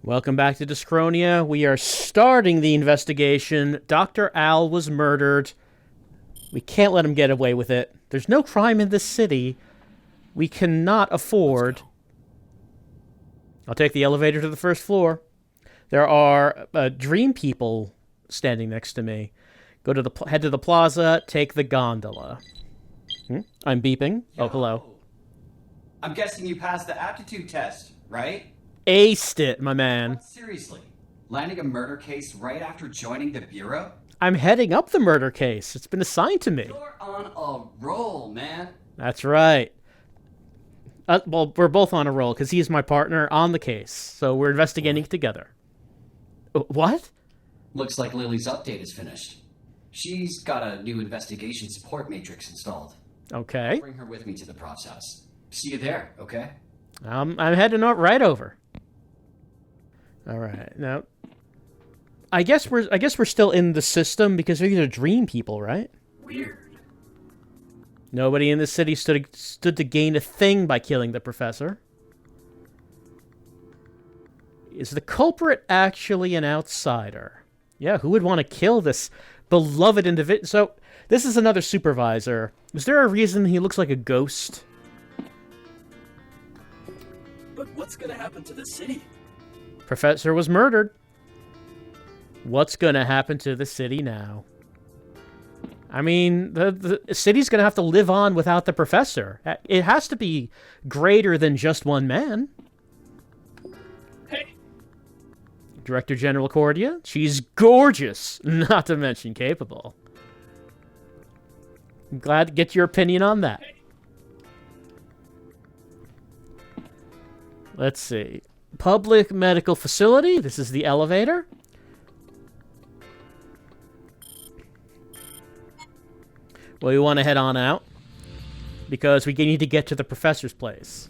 Welcome back to DYSCHRONIA. We are starting the investigation. Dr. Al was murdered. We can't let him get away with it. There's no crime in this city. We cannot afford... I'll take the elevator to the first floor. There are dream people standing next to me. Head to the plaza, take the gondola. I'm beeping. Yo. Oh, hello. I'm guessing you passed the aptitude test, right? Aced it, my man. Seriously, landing a murder case right after joining the Bureau? I'm heading up the murder case. It's been assigned to me. You're on a roll, man. That's right. Well, we're both on a roll, because he's my partner on the case, so we're investigating together. What? Looks like Lily's update is finished. She's got a new investigation support matrix installed. Okay. Bring her with me to the process. See you there, okay? I'm heading right over. All right. Now, I guess we're still in the system because these are dream people, right? Weird. Nobody in the city stood to gain a thing by killing the professor. Is the culprit actually an outsider? Yeah, who would want to kill this beloved individual? So, this is another supervisor. Is there a reason he looks like a ghost? But what's gonna happen to the city? Professor was murdered. What's gonna happen to the city now? I mean, the city's gonna have to live on without the professor. It has to be greater than just one man. Hey, Director General Cordia? She's gorgeous, not to mention capable. I'm glad to get your opinion on that. Let's see. Public medical facility. This is the elevator. Well, we want to head on out because we need to get to the professor's place.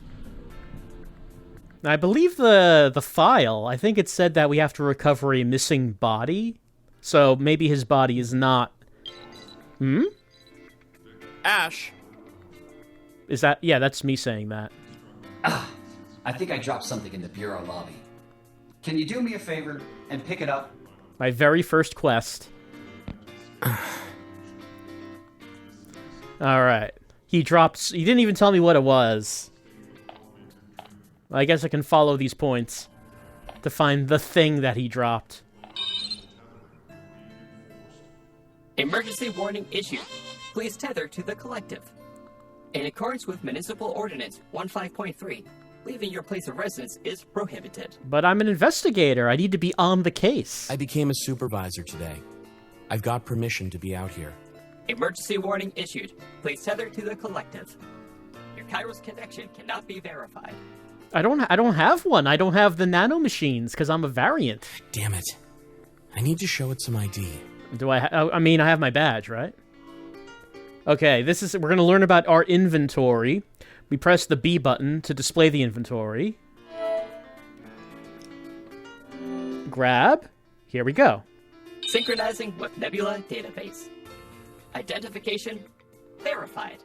I believe the file, I think it said that we have to recover a missing body. So maybe his body is not... Ash. Is that... Yeah, that's me saying that. I think I dropped something in the Bureau lobby. Can you do me a favor and pick it up? My very first quest. Alright. He didn't even tell me what it was. I guess I can follow these points to find the thing that he dropped. Emergency warning issued. Please tether to the collective. In accordance with Municipal Ordinance 15.3, leaving your place of residence is prohibited. But I'm an investigator. I need to be on the case. I became a supervisor today. I've got permission to be out here. Emergency warning issued. Please tether to the collective. Your Kairos connection cannot be verified. I don't have one. I don't have the nanomachines because I'm a variant. Damn it. I need to show it some ID. Do I? I mean, I have my badge, right? Okay, we're going to learn about our inventory. We press the B button to display the inventory. Grab. Here we go. Synchronizing with Nebula database. Identification verified.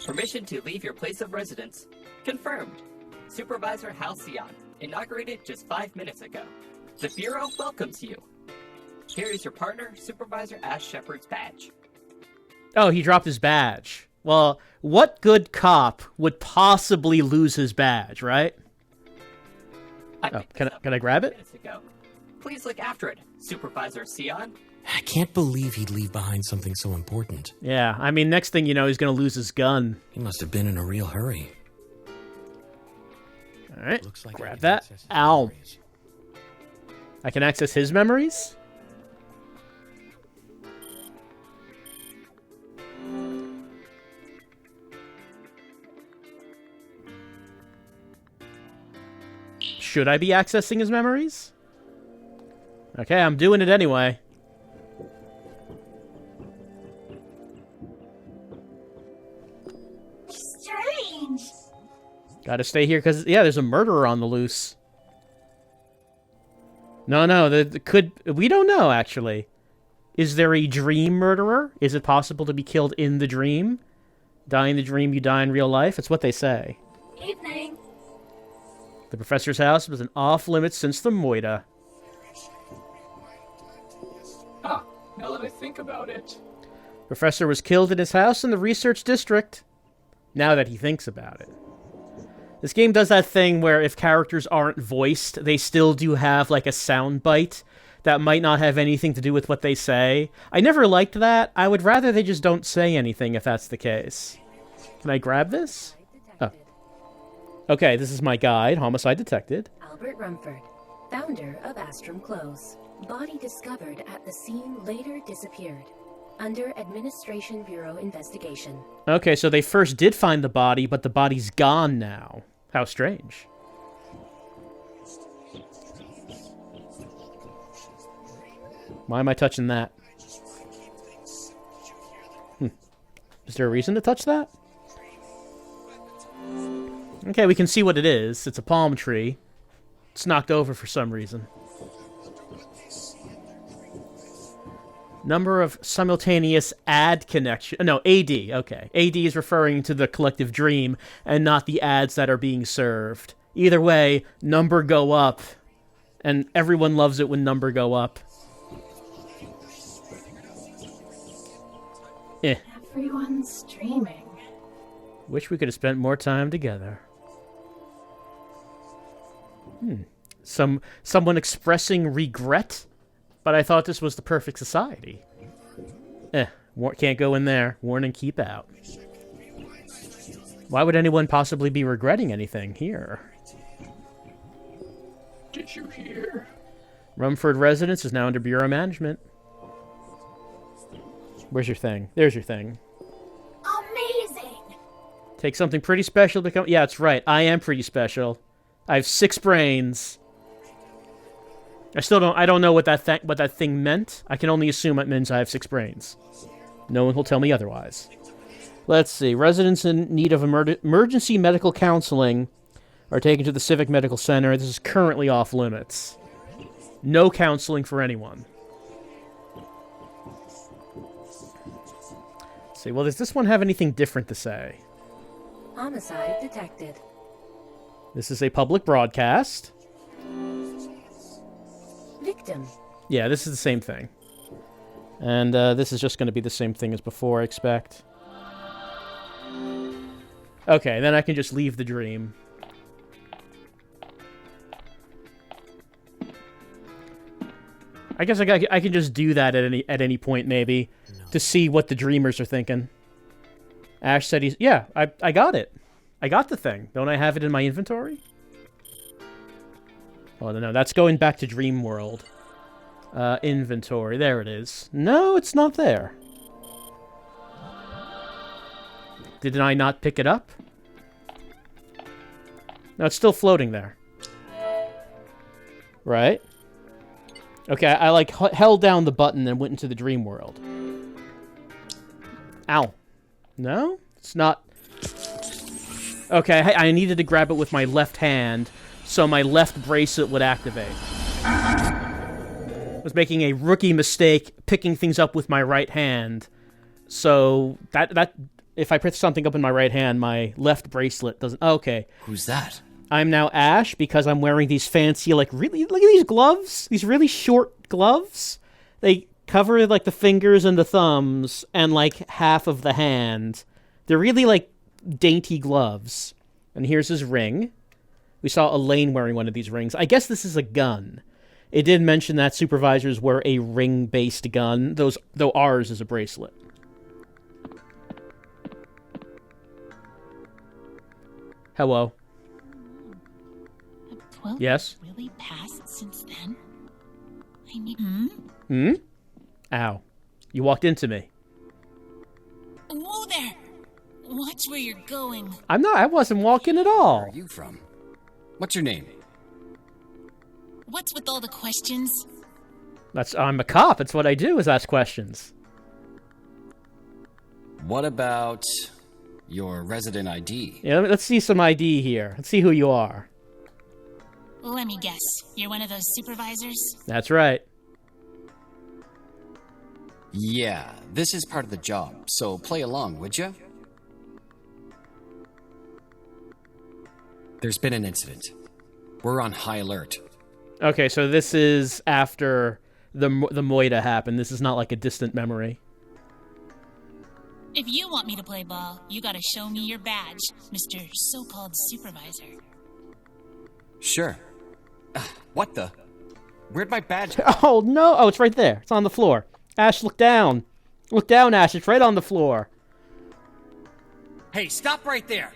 Permission to leave your place of residence confirmed. Supervisor Halcyon inaugurated just 5 minutes ago. The Bureau welcomes you. Here is your partner, Supervisor Ash Shepard's badge. Oh, he dropped his badge. Well, what good cop would possibly lose his badge, right? Can I grab it? Ago. Please look after it, Supervisor Sion. I can't believe he'd leave behind something so important. Yeah, I mean, next thing you know, he's going to lose his gun. He must have been in a real hurry. All right, Looks like grab I can that. access his Ow. memories. I can access his memories? Should I be accessing his memories? Okay, I'm doing it anyway. Strange. Gotta stay here because, yeah, there's a murderer on the loose. No, we don't know, actually. Is there a dream murderer? Is it possible to be killed in the dream? Die in the dream, you die in real life? It's what they say. Evening. The professor's house was an off-limits since the Moida. Ah, now that I think about it. Professor was killed in his house in the research district. Now that he thinks about it. This game does that thing where if characters aren't voiced, they still do have, like, a sound bite that might not have anything to do with what they say. I never liked that. I would rather they just don't say anything if that's the case. Can I grab this? Oh. Okay, this is my guide, Homicide Detected. Albert Rumford, founder of Astrum Close. Body discovered at the scene, later disappeared. Under Administration Bureau investigation. Okay, so they first did find the body, but the body's gone now. How strange. Why am I touching that? Is there a reason to touch that? Okay, we can see what it is. It's a palm tree. It's knocked over for some reason. Number of simultaneous ad connection. No, AD. Okay. AD is referring to the collective dream and not the ads that are being served. Either way, number go up. And everyone loves it when number go up. Everyone's dreaming. Wish we could have spent more time together. Someone expressing regret? But I thought this was the perfect society. Can't go in there. Warn and keep out. Why would anyone possibly be regretting anything here? Did you hear? Rumford residence is now under Bureau management. Where's your thing? There's your thing. Amazing! Take something pretty special to become... Yeah, that's right. I am pretty special. I have 6 brains. I don't know what that thing meant. I can only assume it means I have 6 brains. No one will tell me otherwise. Let's see. Residents in need of emergency medical counseling are taken to the Civic Medical Center. This is currently off limits. No counseling for anyone. Let's see. Well, does this one have anything different to say? Homicide detected. This is a public broadcast. Victim. Yeah, this is the same thing. And this is just going to be the same thing as before, I expect. Okay, then I can just leave the dream. I guess I can just do that at any point, maybe, to see what the dreamers are thinking. Ash said he's... Yeah, I got it. I got the thing. Don't I have it in my inventory? Oh, no, that's going back to Dream World. Inventory. There it is. No, it's not there. Did I not pick it up? No, it's still floating there. Right? Okay, I like held down the button and went into the dream world. Ow. No? It's not... Okay, I needed to grab it with my left hand so my left bracelet would activate. I was making a rookie mistake picking things up with my right hand. So that if I pick something up in my right hand, my left bracelet doesn't... Okay. Who's that? I'm now Ash because I'm wearing these fancy, like, really... Look at these gloves. These really short gloves. They cover, like, the fingers and the thumbs and, like, half of the hand. They're really, like, dainty gloves. And here's his ring. We saw Elaine wearing one of these rings. I guess this is a gun. It did mention that supervisors wear a ring-based gun, though ours is a bracelet. Hello. Well, yes? Really passed since then? I need... Ow. You walked into me. Whoa there! Watch where you're going. I wasn't walking at all. Where are you from? What's your name? What's with all the questions? I'm a cop. That's what I do, is ask questions. What about your resident ID? Yeah, let's see some ID here. Let's see who you are. Let me guess. You're one of those supervisors? That's right. Yeah, this is part of the job, so play along, would you? There's been an incident. We're on high alert. Okay, so this is after the Moida happened. This is not like a distant memory. If you want me to play ball, you gotta show me your badge, Mr. So-called supervisor. Sure. What the? Where'd my badge? Oh, no. Oh, it's right there. It's on the floor. Ash, look down. Look down, Ash. It's right on the floor. Hey, stop right there!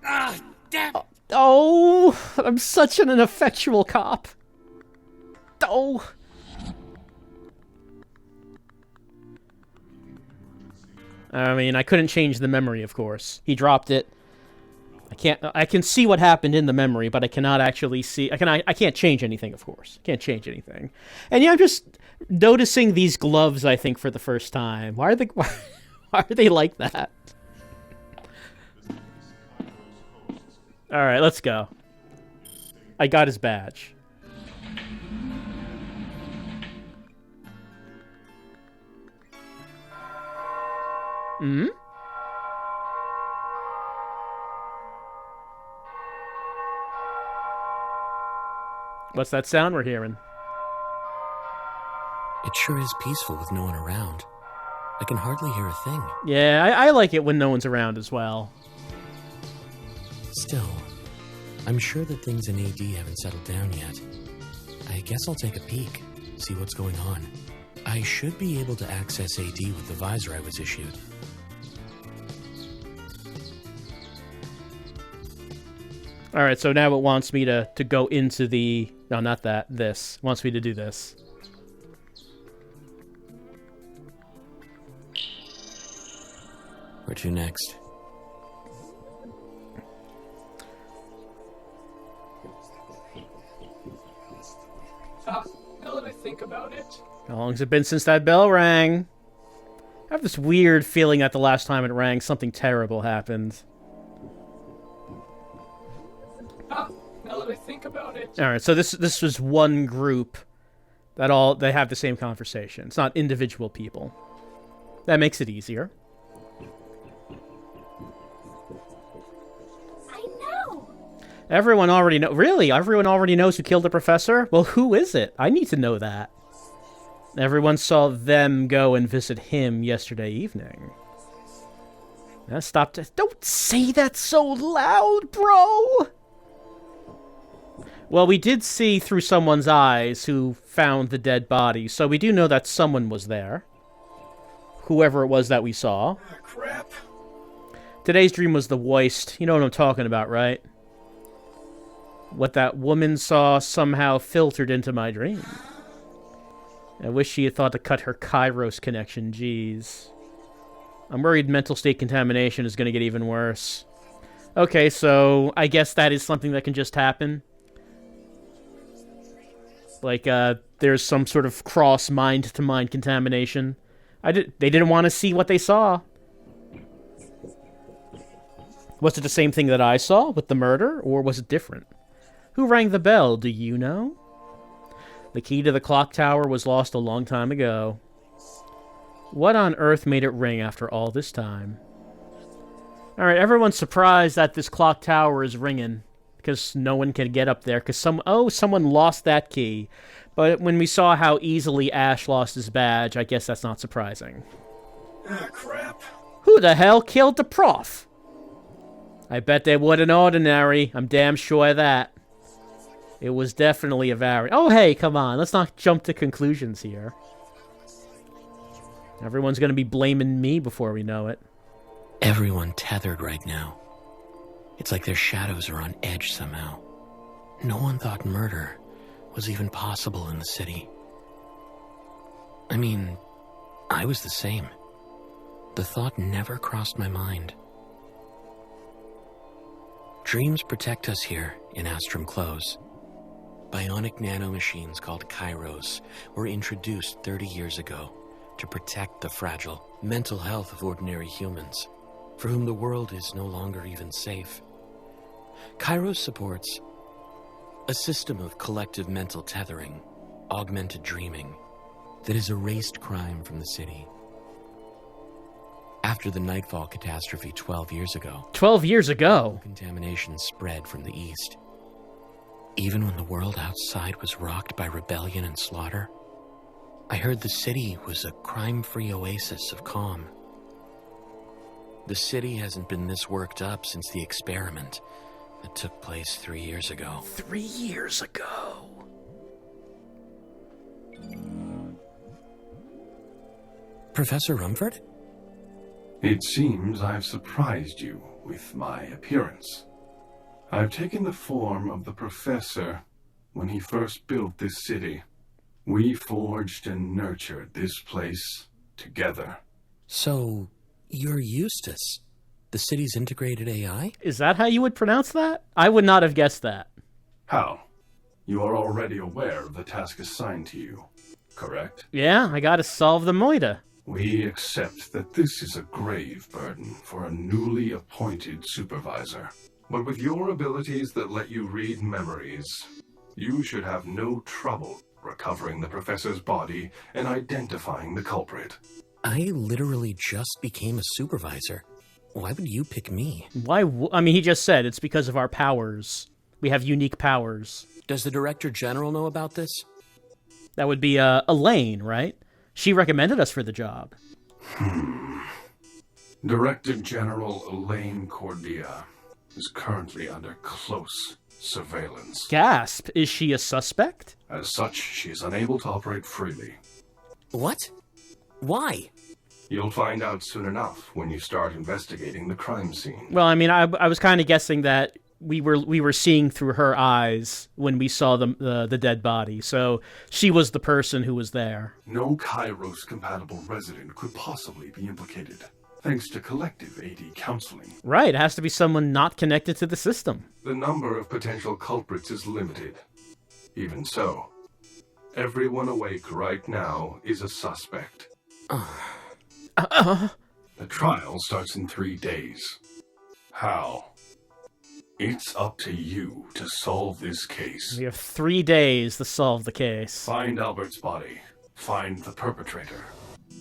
Ah, damn! Oh, I'm such an ineffectual cop. Oh. I mean, I couldn't change the memory, of course. He dropped it. I can see what happened in the memory, but I cannot actually see. I can't change anything, of course. Can't change anything. And yeah, I'm just noticing these gloves, I think, for the first time. Why are they like that? All right, let's go. I got his badge. Hmm? What's that sound we're hearing? It sure is peaceful with no one around. I can hardly hear a thing. Yeah, I like it when no one's around as well. Still, I'm sure that things in AD haven't settled down yet. I guess I'll take a peek, see what's going on. I should be able to access AD with the visor I was issued. Alright, so now it wants me to go into the... No, not that. This. It wants me to do this. Where to next? Ah, now that I think about it. How long has it been since that bell rang? I have this weird feeling that the last time it rang, something terrible happened. Ah, now that I think about it. Alright, so this was one group that they have the same conversation. It's not individual people. That makes it easier. I know! Everyone already know. Really? Everyone already knows who killed the professor? Well, who is it? I need to know that. Everyone saw them go and visit him yesterday evening. Now stop. Don't say that so loud, bro! Well, we did see through someone's eyes who found the dead body, so we do know that someone was there. Whoever it was that we saw. Ah, crap. Today's dream was the worst. You know what I'm talking about, right? What that woman saw somehow filtered into my dream. I wish she had thought to cut her Kairos connection, jeez. I'm worried mental state contamination is going to get even worse. Okay, so I guess that is something that can just happen. Like, there's some sort of cross mind-to-mind contamination. They didn't want to see what they saw. Was it the same thing that I saw with the murder, or was it different? Who rang the bell, do you know? The key to the clock tower was lost a long time ago. What on earth made it ring after all this time? Alright, everyone's surprised that this clock tower is ringing. Because no one can get up there. Because someone lost that key. But when we saw how easily Ash lost his badge, I guess that's not surprising. Ah, crap. Who the hell killed the prof? I bet they weren't ordinary. I'm damn sure of that. It was definitely a variant. Oh, hey, come on. Let's not jump to conclusions here. Everyone's going to be blaming me before we know it. Everyone tethered right now. It's like their shadows are on edge somehow. No one thought murder was even possible in the city. I mean, I was the same. The thought never crossed my mind. Dreams protect us here in Astrum Close. Bionic nanomachines called Kairos were introduced 30 years ago to protect the fragile mental health of ordinary humans, for whom the world is no longer even safe. Kairos supports a system of collective mental tethering, augmented dreaming, that has erased crime from the city. After the Nightfall catastrophe 12 years ago... 12 years ago? Contamination spread from the east. Even when the world outside was rocked by rebellion and slaughter, I heard the city was a crime-free oasis of calm. The city hasn't been this worked up since the experiment that took place 3 years ago. 3 years ago. Professor Rumford? It seems I've surprised you with my appearance. I've taken the form of the professor when he first built this city. We forged and nurtured this place together. So, you're Eustace, the city's integrated AI? Is that how you would pronounce that? I would not have guessed that. How? You are already aware of the task assigned to you, correct? Yeah, I gotta solve the Moida. We accept that this is a grave burden for a newly appointed supervisor. But with your abilities that let you read memories, you should have no trouble recovering the professor's body and identifying the culprit. I literally just became a supervisor. Why would you pick me? I mean, he just said it's because of our powers. We have unique powers. Does the Director General know about this? That would be Elaine, right? She recommended us for the job. Director General Elaine Cordia is currently under close surveillance. Gasp! Is she a suspect? As such, she is unable to operate freely. What? Why? You'll find out soon enough when you start investigating the crime scene. Well, I mean, I was kind of guessing that we were seeing through her eyes when we saw the dead body, so she was the person who was there. No Kairos-compatible resident could possibly be implicated, thanks to collective AD counseling. Right, it has to be someone not connected to the system. The number of potential culprits is limited. Even so, everyone awake right now is a suspect. The trial starts in 3 days. How? It's up to you to solve this case. We have 3 days to solve the case. Find Albert's body. Find the perpetrator.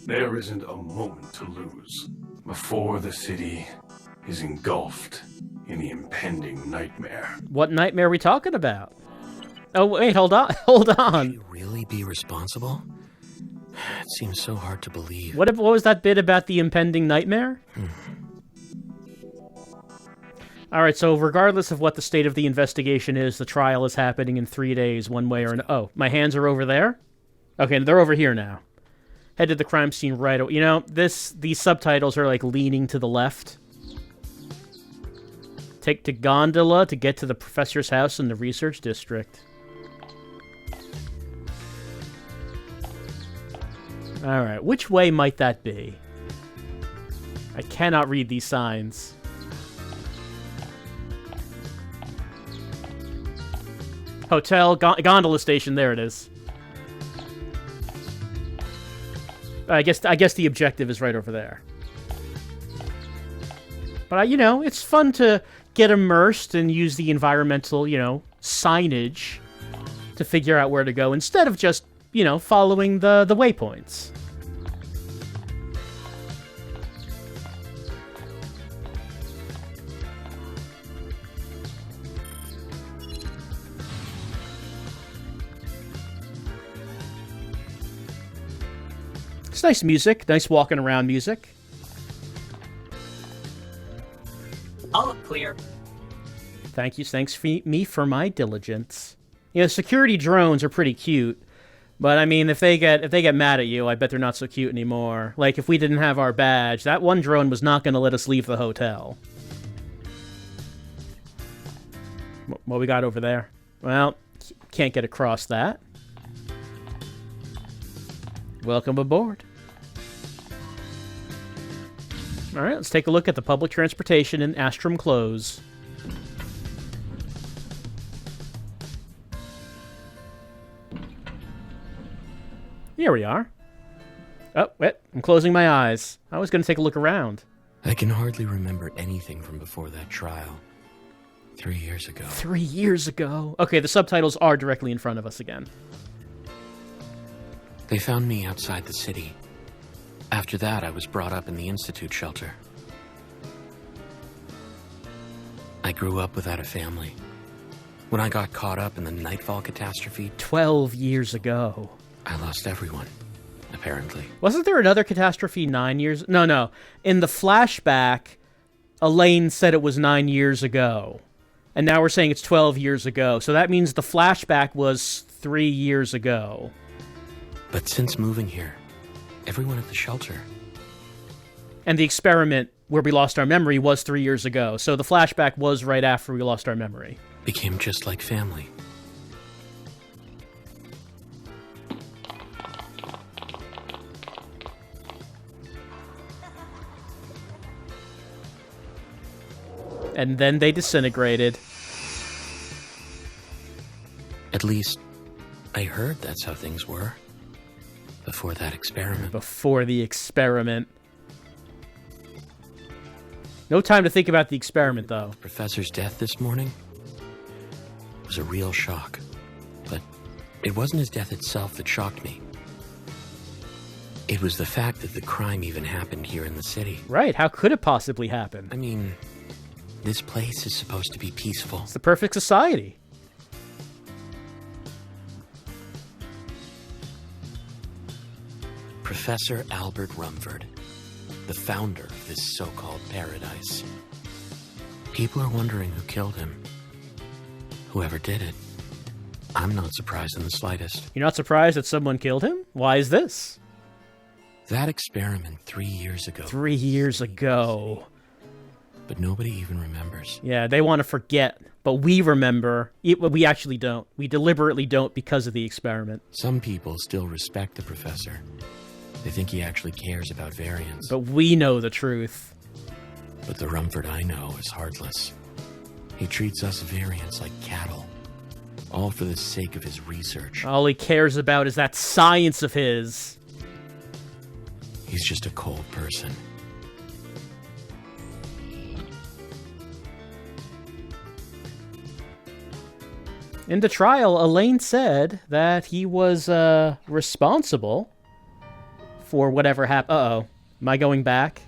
There isn't a moment to lose before the city is engulfed in the impending nightmare. What nightmare are we talking about? Oh, wait, hold on. Should you really be responsible? It seems so hard to believe. What was that bit about the impending nightmare? Alright, so regardless of what the state of the investigation is, the trial is happening in 3 days, one way or another. Oh, my hands are over there? Okay, they're over here now. Head to the crime scene right away. You know, these subtitles are like leaning to the left. Take to gondola to get to the professor's house in the research district. Alright, which way might that be? I cannot read these signs. Hotel, gondola station, there it is. I guess the objective is right over there. But, you know, it's fun to get immersed and use the environmental, you know, signage to figure out where to go instead of just, you know, following the waypoints. It's nice music, nice walking around music. All up clear. Thank you, thanks for my diligence. You know, security drones are pretty cute, but I mean, if they get mad at you, I bet they're not so cute anymore. Like if we didn't have our badge, that one drone was not going to let us leave the hotel. What we got over there? Well, can't get across that. Welcome aboard. All right, let's take a look at the public transportation in Astrum Close. Here we are. Oh, wait, I'm closing my eyes. I was going to take a look around. I can hardly remember anything from before that trial. 3 years ago. 3 years ago. Okay, the subtitles are directly in front of us again. They found me outside the city. After that, I was brought up in the Institute shelter. I grew up without a family. When I got caught up in the Nightfall catastrophe, 12 years ago. I lost everyone, apparently. Wasn't there another catastrophe 9 years? No. In the flashback, Elaine said it was 9 years ago. And now we're saying it's 12 years ago. So that means the flashback was 3 years ago. But since moving here, everyone at the shelter... And the experiment where we lost our memory was 3 years ago. So the flashback was right after we lost our memory. became just like family. And then they disintegrated. At least, I heard that's how things were. Before that experiment. Before the experiment. No time to think about the experiment, though. The professor's death this morning was a real shock. But it wasn't his death itself that shocked me. It was the fact that the crime even happened here in the city. Right, how could it possibly happen? I mean, this place is supposed to be peaceful. It's the perfect society. Professor Albert Rumford, the founder of this so-called paradise. People are wondering who killed him. Whoever did it. I'm not surprised in the slightest. You're not surprised that someone killed him? Why is this? That experiment 3 years ago. 3 years ago. But nobody even remembers. Yeah, they want to forget, but we remember. We actually don't. We deliberately don't because of the experiment. Some people still respect the professor. They think he actually cares about variants. But we know the truth. But the Rumford I know is heartless. He treats us variants like cattle. All for the sake of his research. All he cares about is that science of his. He's just a cold person. In the trial, Elaine said that he was responsible for whatever happened. Uh-oh. Am I going back?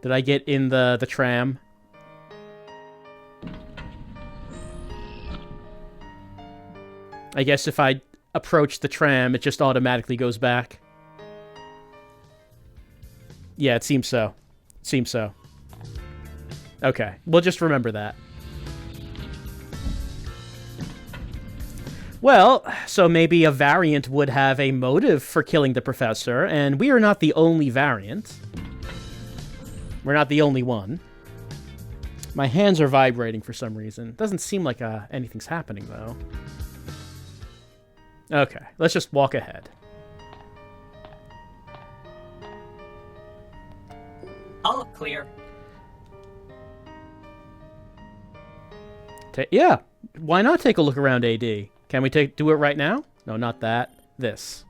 Did I get in the tram? I guess if I approach the tram, it just automatically goes back. Yeah, it seems so. Seems so. Okay, we'll just remember that. Well, so maybe a variant would have a motive for killing the professor, and we are not the only variant. We're not the only one. My hands are vibrating for some reason. Doesn't seem like anything's happening, though. Okay, let's just walk ahead. All clear. Yeah, why not take a look around AD? Can we do it right now? No, not that. This.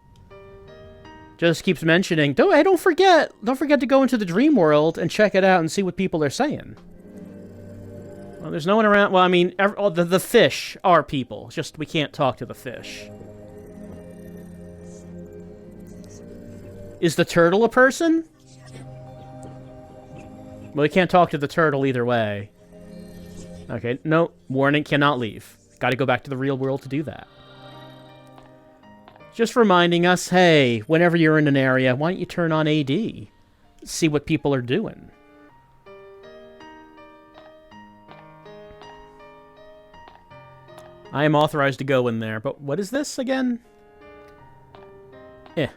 Just keeps mentioning, don't forget to go into the dream world and check it out and see what people are saying. Well, there's no one around. Well, I mean, the fish are people. It's just we can't talk to the fish. Is the turtle a person? Well, we can't talk to the turtle either way. Okay, no, warning, cannot leave. Got to go back to the real world to do that. Just reminding us, hey, whenever you're in an area, why don't you turn on AD? See what people are doing. I am authorized to go in there, but what is this again? Eh.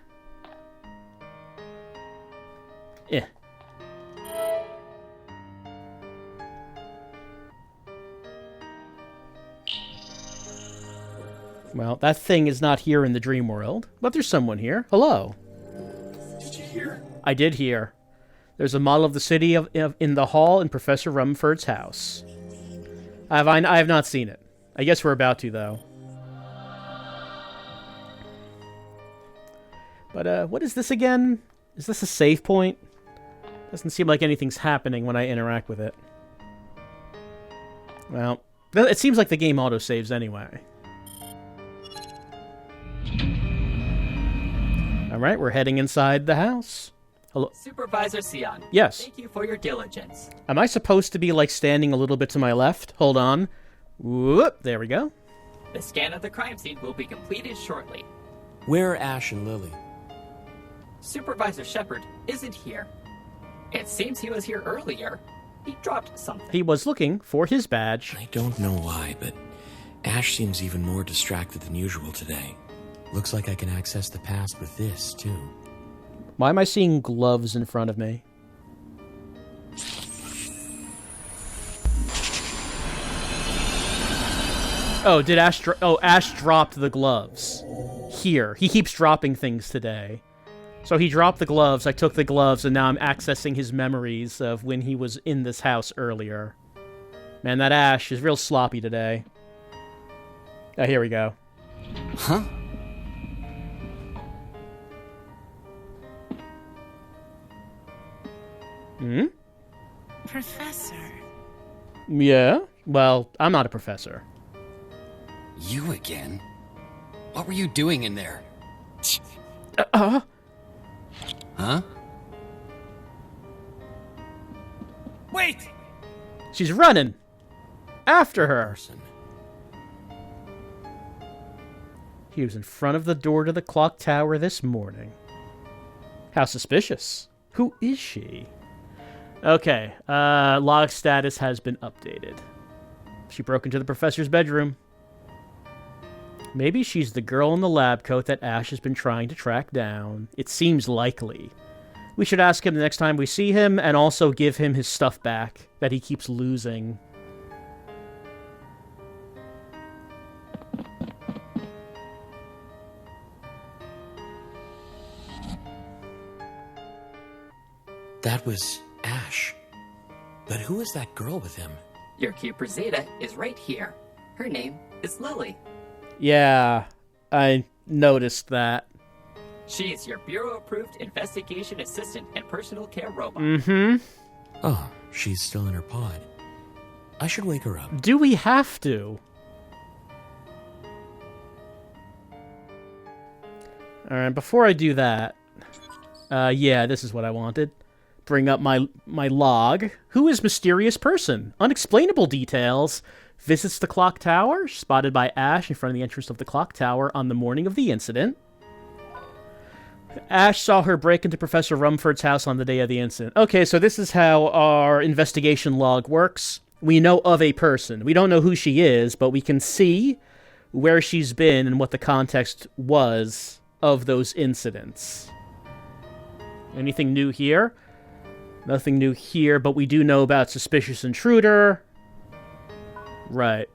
Well, that thing is not here in the dream world, but there's someone here. Hello. Did you hear? I did hear. There's a model of the city in the hall in Professor Rumford's house. I have not seen it. I guess we're about to, though. But, what is this again? Is this a save point? Doesn't seem like anything's happening when I interact with it. Well, it seems like the game autosaves anyway. Alright, we're heading inside the house. Hello? Supervisor Sion. Yes. Thank you for your diligence. Am I supposed to be, like, standing a little bit to my left? Hold on. Whoop, there we go. The scan of the crime scene will be completed shortly. Where are Ash and Lily? Supervisor Shepard isn't here. It seems he was here earlier. He dropped something. He was looking for his badge. I don't know why, but Ash seems even more distracted than usual today. Looks like I can access the past with this, too. Why am I seeing gloves in front of me? Oh, did Ash... Ash dropped the gloves. Here. He keeps dropping things today. So he dropped the gloves, I took the gloves, and now I'm accessing his memories of when he was in this house earlier. Man, that Ash is real sloppy today. Oh, here we go. Huh? Hmm? Professor. Yeah? Well, I'm not a professor. You again? What were you doing in there? Huh? Wait! She's running! After her! He was in front of the door to the clock tower this morning. How suspicious. Who is she? Okay, log status has been updated. She broke into the professor's bedroom. Maybe she's the girl in the lab coat that Ash has been trying to track down. It seems likely. We should ask him the next time we see him, and also give him his stuff back that he keeps losing. That was Ash. But who is that girl with him? Your Keeper Zeta is right here. Her name is Lily. Yeah, I noticed that. She's your Bureau-approved investigation assistant and personal care robot. Mm-hmm. Oh, she's still in her pod. I should wake her up. Do we have to? Alright, before I do that... yeah, this is what I wanted. Bring up my log. Who is mysterious person? Unexplainable details. Visits the clock tower. Spotted by Ash in front of the entrance of the clock tower on the morning of the incident. Ash saw her break into Professor Rumford's house on the day of the incident. Okay, so this is how our investigation log works. We know of a person. We don't know who she is, but we can see where she's been and what the context was of those incidents. Anything new here? Nothing new here, but we do know about suspicious intruder. Right.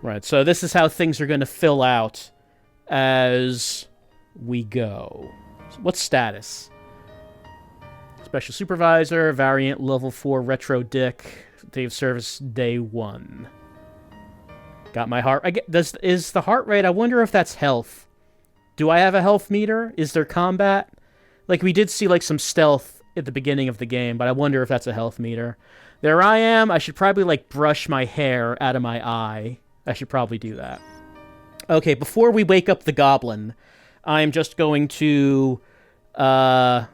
Right, so this is how things are going to fill out as we go. What's status? Special Supervisor, Variant Level 4 Retro Dick, Day of Service Day 1. Got my heart... is the heart rate... I wonder if that's health. Do I have a health meter? Is there combat? Like, we did see, like, some stealth at the beginning of the game, but I wonder if that's a health meter. There I am. I should probably, like, brush my hair out of my eye. I should probably do that. Okay, before we wake up the goblin, I'm just going to... I'm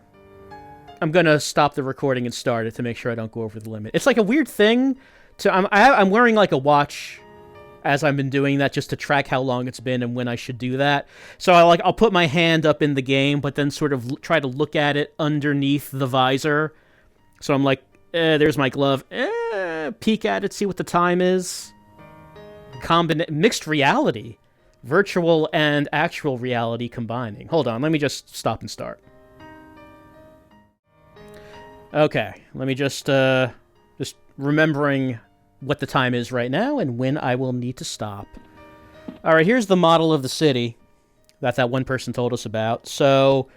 going to stop the recording and start it to make sure I don't go over the limit. It's, like, a weird thing to... I'm wearing, like, a watch as I've been doing that just to track how long it's been and when I should do that. So I'll put my hand up in the game, but then sort of try to look at it underneath the visor. So I'm like, there's my glove. Peek at it, see what the time is. Mixed reality. Virtual and actual reality combining. Hold on, let me just stop and start. Okay, let me just remembering what the time is right now and when I will need to stop. Alright, here's the model of the city that one person told us about. So,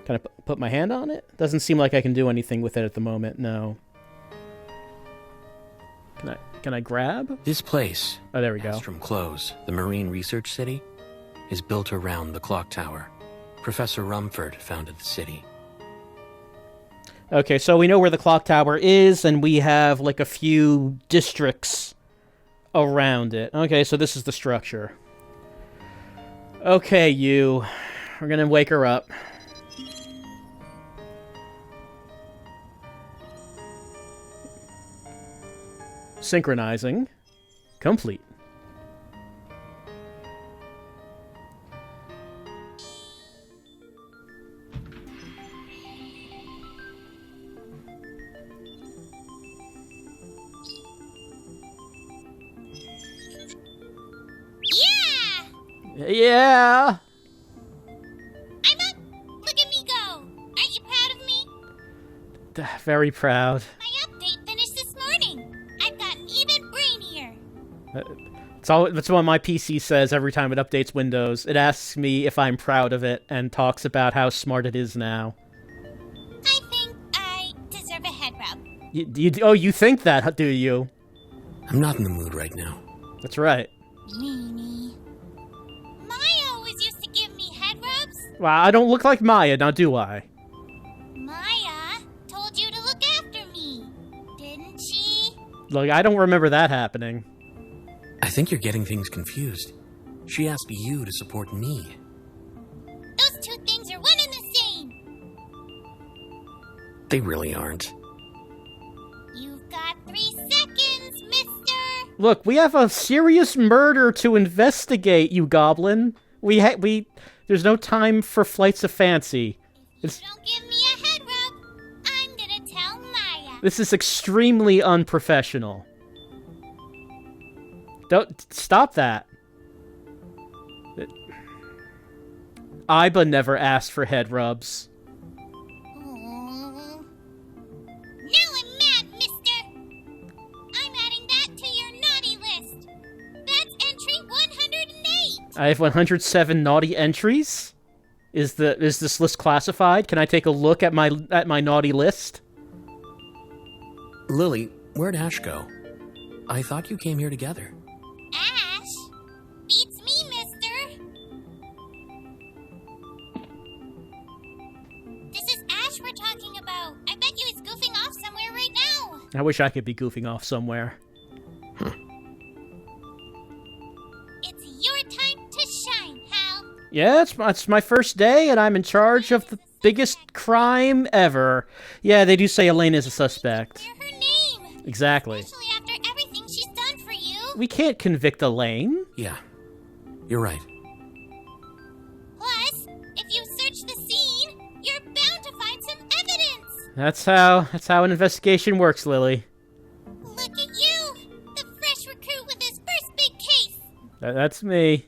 can I put my hand on it? Doesn't seem like I can do anything with it at the moment, no. Can I grab? This place, oh, there we go. Astrum Close, the Marine Research City, is built around the clock tower. Professor Rumford founded the city. Okay, so we know where the clock tower is, and we have, like, a few districts around it. Okay, so this is the structure. Okay, you. We're gonna wake her up. Synchronizing. Complete. Yeah! I'm up! Look at me go! Aren't you proud of me? Very proud. My update finished this morning. I've gotten even brainier. That's what my PC says every time it updates Windows. It asks me if I'm proud of it and talks about how smart it is now. I think I deserve a head rub. You think that, do you? I'm not in the mood right now. That's right. Meanie. Maya always used to give me head rubs. Well, I don't look like Maya, now do I? Maya told you to look after me, didn't she? Look, I don't remember that happening. I think you're getting things confused. She asked you to support me. Those two things are one and the same. They really aren't. You've got 3 seconds, mister. Look, we have a serious murder to investigate, you goblin. There's no time for flights of fancy. If you don't give me a head rub, I'm gonna tell Maya. This is extremely unprofessional. Don't stop that. Iba never asked for head rubs. Oh. Now I'm mad, mister. I'm adding that to your naughty list. That's entry 108. I have 107 naughty entries. Is this list classified? Can I take a look at my naughty list? Lily, where'd Ash go? I thought you came here together. Ash? Beats me, mister. This is Ash we're talking about. I bet you he's goofing off somewhere right now. I wish I could be goofing off somewhere. It's your time to shine, Hal. Yeah, it's my first day, and I'm in charge of the biggest crime ever. Yeah, they do say Elaine is a suspect. Clear her name. Exactly. Especially after everything she's done for you. We can't convict Elaine. Yeah, you're right. Plus, if you search the scene, you're bound to find some evidence. That's how an investigation works, Lily. Look at you, the fresh recruit with his first big case. That's me.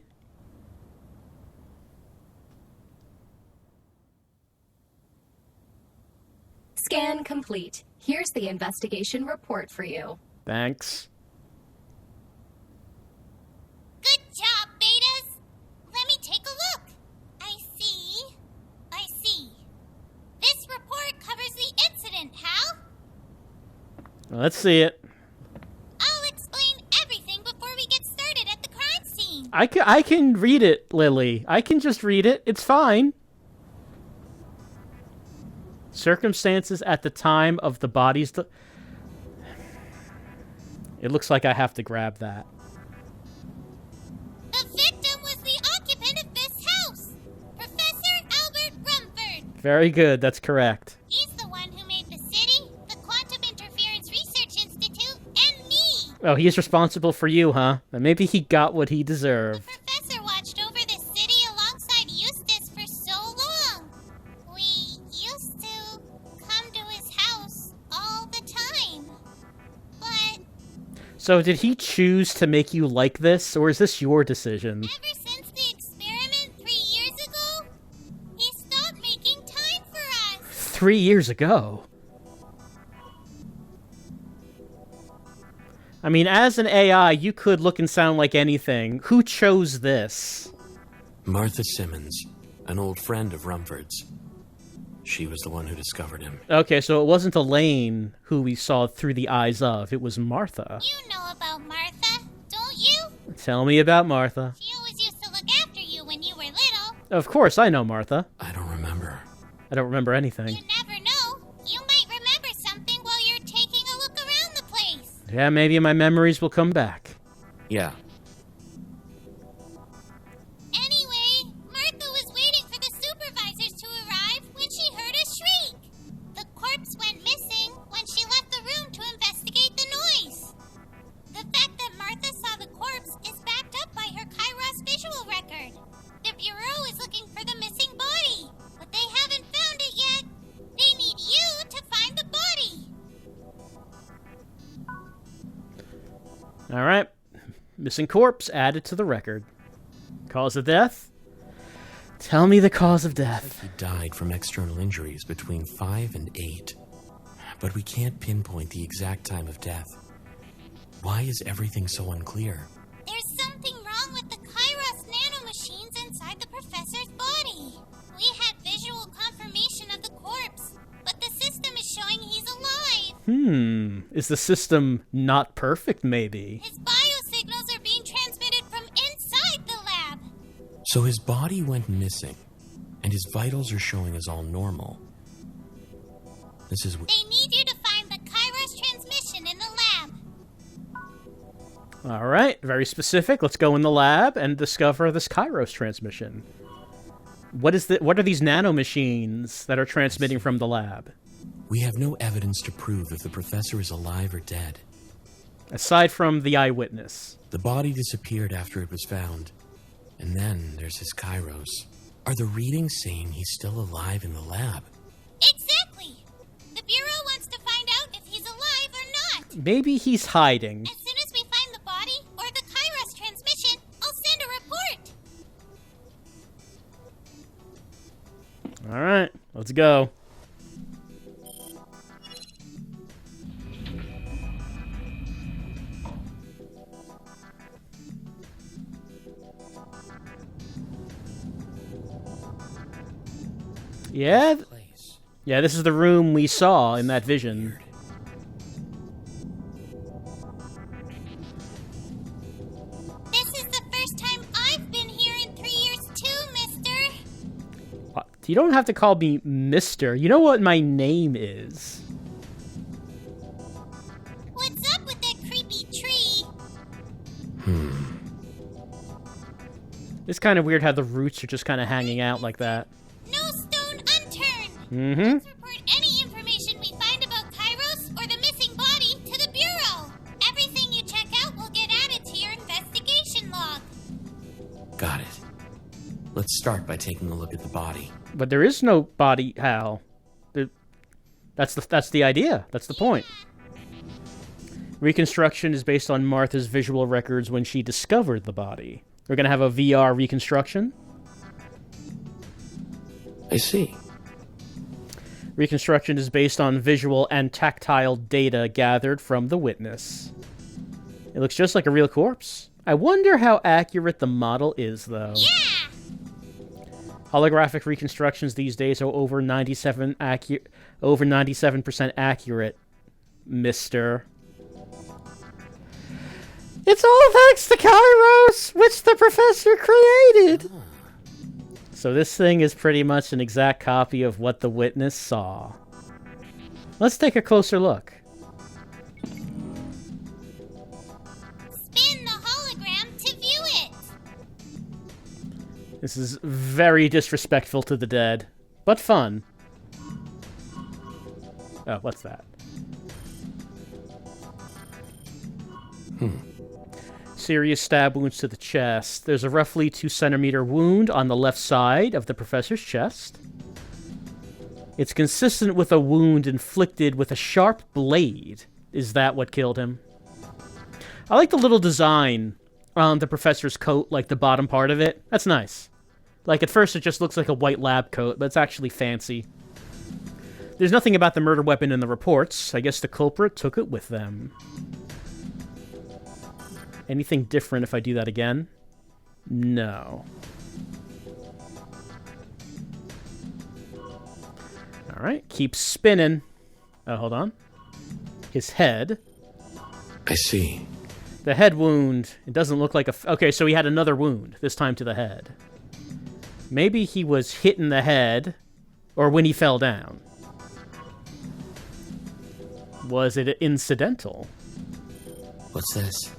Scan complete. Here's the investigation report for you. Thanks. Good job, Betas. Let me take a look. I see. This report covers the incident, Hal. Let's see it. I'll explain everything before we get started at the crime scene. I can read it, Lily. I can just read it. It's fine. Circumstances at the time of the body's... It looks like I have to grab that. The victim was the occupant of this house, Professor Albert Rumford. Very good, that's correct. He's the one who made the city, the Quantum Interference Research Institute, and me. Oh, he's responsible for you, huh? Maybe he got what he deserved. The professor watched over this city alongside Eustace for so long. We used to come to his house all the time. But So did he choose to make you like this, or is this your decision? ever since the experiment 3 years ago, he stopped making time for us. 3 years ago? I mean, as an AI, you could look and sound like anything. Who chose this? Martha Simmons, an old friend of Rumford's. She was the one who discovered him. Okay, so it wasn't Elaine who we saw through the eyes of. It was Martha. You know about Martha, don't you? Tell me about Martha. She always used to look after you when you were little. Of course, I know Martha. I don't remember. I don't remember anything. You never know. You might remember something while you're taking a look around the place. Yeah, maybe my memories will come back. Yeah. Anyway, Martha was waiting for the supervisors to arrive when she heard a shriek. The corpse went missing when she left the room to investigate the noise. Alright. Missing corpse added to the record. Cause of death? Tell me the cause of death. He died from external injuries between 5 and 8. But we can't pinpoint the exact time of death. Why is everything so unclear? There's something wrong with the Kairos nanomachines inside the professor's body. We had visual confirmation of the corpse, but the system is showing he's alive. Is the system not perfect, maybe? His biosignals are being transmitted from inside the lab. So his body went missing, and his vitals are showing as all normal. This is... They need you to find the Kairos transmission in the lab. Alright, very specific. Let's go in the lab and discover this Kairos transmission. What are these nanomachines that are transmitting from the lab? We have no evidence to prove if the professor is alive or dead. Aside from the eyewitness. The body disappeared after it was found. And then there's his Kairos. Are the readings saying he's still alive in the lab? Exactly. The Bureau wants to find out if he's alive or not. Maybe he's hiding. As soon as we find the body or the Kairos transmission, I'll send a report. Alright, let's go. Yeah? Yeah, this is the room we saw in that vision. This is the first time I've been here in 3 years too, mister. What? You don't have to call me Mister. You know what my name is. What's up with that creepy tree? It's kind of weird how the roots are just kind of hanging out like that. No stone unturned. Mm-hmm. Let's report any information we find about Kairos or the missing body to the Bureau. Everything you check out will get added to your investigation log. Got it. Let's start by taking a look at the body. But there is no body, Hal. That's the idea. That's the point. Reconstruction is based on Martha's visual records when she discovered the body. We're going to have a VR reconstruction. I see. Reconstruction is based on visual and tactile data gathered from the witness. It looks just like a real corpse. I wonder how accurate the model is, though. Yeah! Holographic reconstructions these days are over 97% accurate, mister. It's all thanks to Kairos, which the professor created! So this thing is pretty much an exact copy of what the witness saw. Let's take a closer look. Spin the hologram to view it. This is very disrespectful to the dead, but fun. Oh, what's that? Serious stab wounds to the chest. There's a roughly 2-centimeter wound on the left side of the professor's chest. It's consistent with a wound inflicted with a sharp blade. Is that what killed him? I like the little design on the professor's coat, like the bottom part of it. That's nice. Like, at first it just looks like a white lab coat, but it's actually fancy. There's nothing about the murder weapon in the reports. I guess the culprit took it with them. Anything different if I do that again? No. Alright, keep spinning. Oh, hold on. His head. I see. The head wound, it doesn't look like a... Okay, so he had another wound, this time to the head. Maybe he was hit in the head, or when he fell down. Was it incidental? What's this?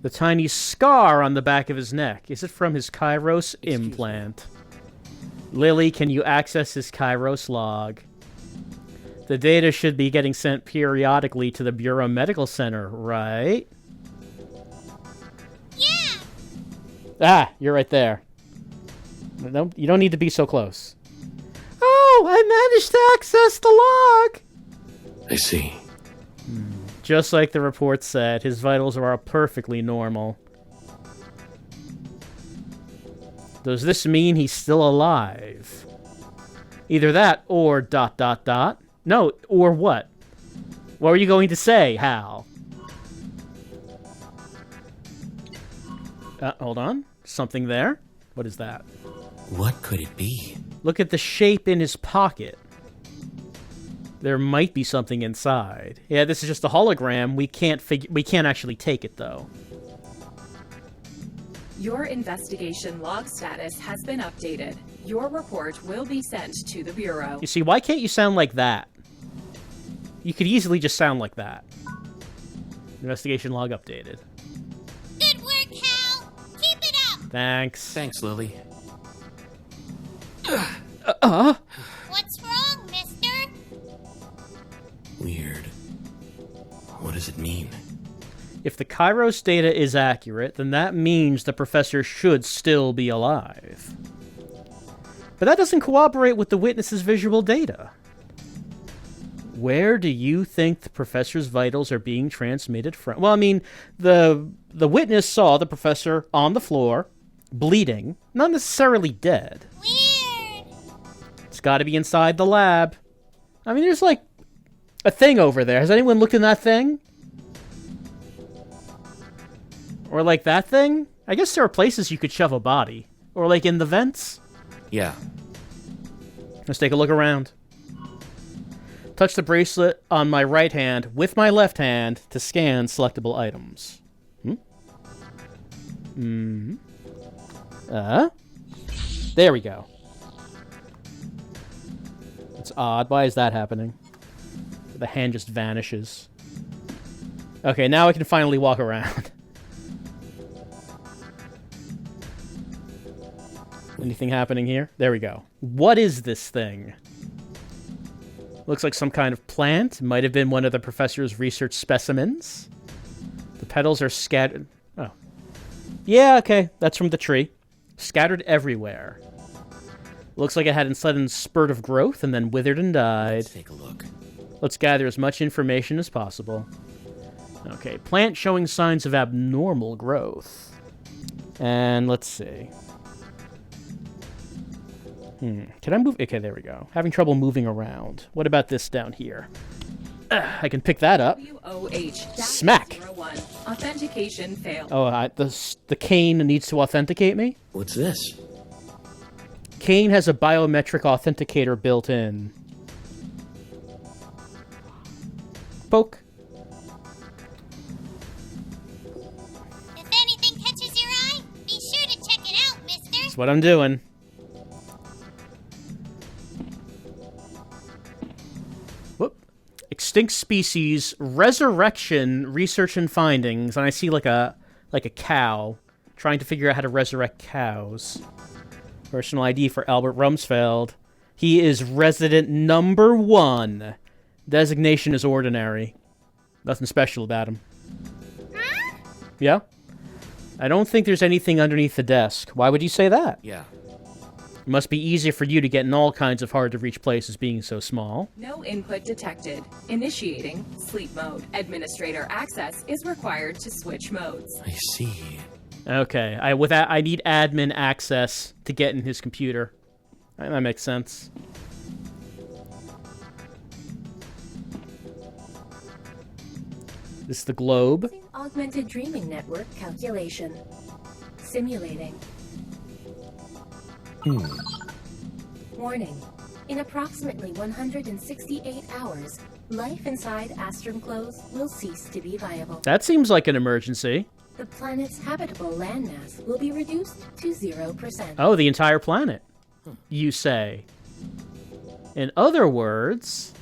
The tiny scar on the back of his neck. Is it from his Kairos implant? Lily, can you access his Kairos log? The data should be getting sent periodically to the Bureau Medical Center, right? Yeah! Ah, you're right there. No, you don't need to be so close. Oh, I managed to access the log! I see. Just like the report said, his vitals are perfectly normal. Does this mean he's still alive? Either that or ... No, or what? What were you going to say, Hal? Hold on. Something there? What is that? What could it be? Look at the shape in his pocket. There might be something inside. Yeah, this is just a hologram. We can't actually take it, though. Your investigation log status has been updated. Your report will be sent to the Bureau. You see, why can't you sound like that? You could easily just sound like that. Investigation log updated. Good work, Hal. Keep it up. Thanks. Thanks, Lily. What's wrong, mister? Weird. What does it mean? If the Kairos data is accurate, then that means the professor should still be alive. But that doesn't cooperate with the witness's visual data. Where do you think the professor's vitals are being transmitted from? Well, I mean, the witness saw the professor on the floor, bleeding, not necessarily dead. Weird. It's got to be inside the lab. I mean, there's like a thing over there. Has anyone looked in that thing? Or like that thing? I guess there are places you could shove a body. Or like in the vents? Yeah. Let's take a look around. Touch the bracelet on my right hand with my left hand to scan selectable items. There we go. It's odd. Why is that happening? The hand just vanishes. Okay, now I can finally walk around. Anything happening here? There we go. What is this thing? Looks like some kind of plant. Might have been one of the professor's research specimens. The petals are scattered. Oh. Yeah, okay. That's from the tree. Scattered everywhere. Looks like it had a sudden spurt of growth and then withered and died. Let's take a look. Let's gather as much information as possible. Okay, plant showing signs of abnormal growth. And let's see. Can I move? Okay, there we go. Having trouble moving around. What about this down here? I can pick that up. Smack! Authentication failed. Oh, the cane needs to authenticate me? What's this? Cane has a biometric authenticator built in. Poke. If anything catches your eye, be sure to check it out, mister. That's what I'm doing. Extinct species, resurrection, research and findings, and I see like a cow, trying to figure out how to resurrect cows. Personal ID for Albert Rumsfeld. He is resident number 1. Designation is ordinary. Nothing special about him. Huh? Yeah? I don't think there's anything underneath the desk. Why would you say that? Yeah. It must be easier for you to get in all kinds of hard-to-reach places being so small. No input detected. Initiating sleep mode. Administrator access is required to switch modes. I see. Okay, I need admin access to get in his computer. That makes sense. This is the globe. Augmented dreaming network calculation. Simulating. Warning. In approximately 168 hours, life inside Astrum Close will cease to be viable. That seems like an emergency. The planet's habitable landmass will be reduced to 0%. Oh, the entire planet, you say. In other words...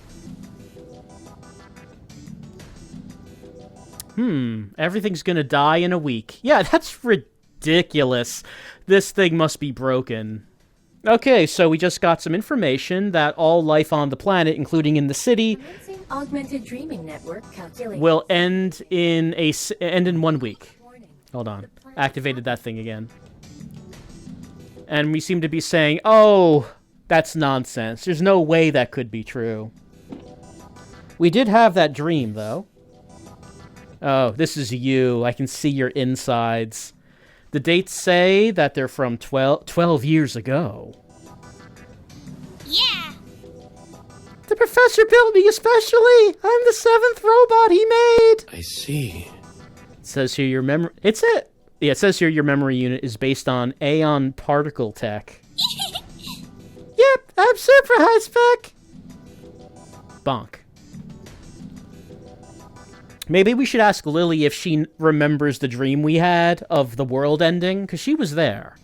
everything's gonna die in a week. Yeah, that's ridiculous. This thing must be broken. Okay, so we just got some information that all life on the planet, including in the city, augmented dreaming network calculation, will end in 1 week. Hold on. Activated that thing again. And we seem to be saying, oh, that's nonsense. There's no way that could be true. We did have that dream, though. Oh, this is you. I can see your insides. The dates say that they're from 12 years ago. Yeah. The professor built me especially. I'm the 7th robot he made. I see. It says here your memory... Yeah, it says here your memory unit is based on Aeon particle tech. Yep, I'm super high spec. Bonk. Maybe we should ask Lily if she remembers the dream we had of the world ending, because she was there.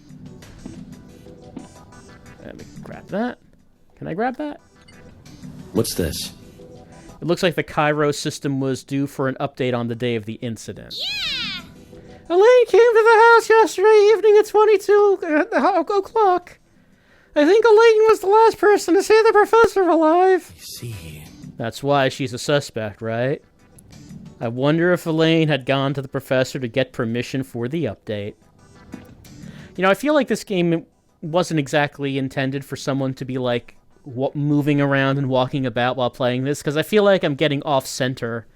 Let me grab that. Can I grab that? What's this? It looks like the Cairo system was due for an update on the day of the incident. Yeah. Elaine came to the house yesterday evening at 22 o'clock. I think Elaine was the last person to see the professor alive. I see. That's why she's a suspect, right? I wonder if Elaine had gone to the professor to get permission for the update. You know, I feel like this game wasn't exactly intended for someone to be, like, moving around and walking about while playing this, because I feel like I'm getting off-center,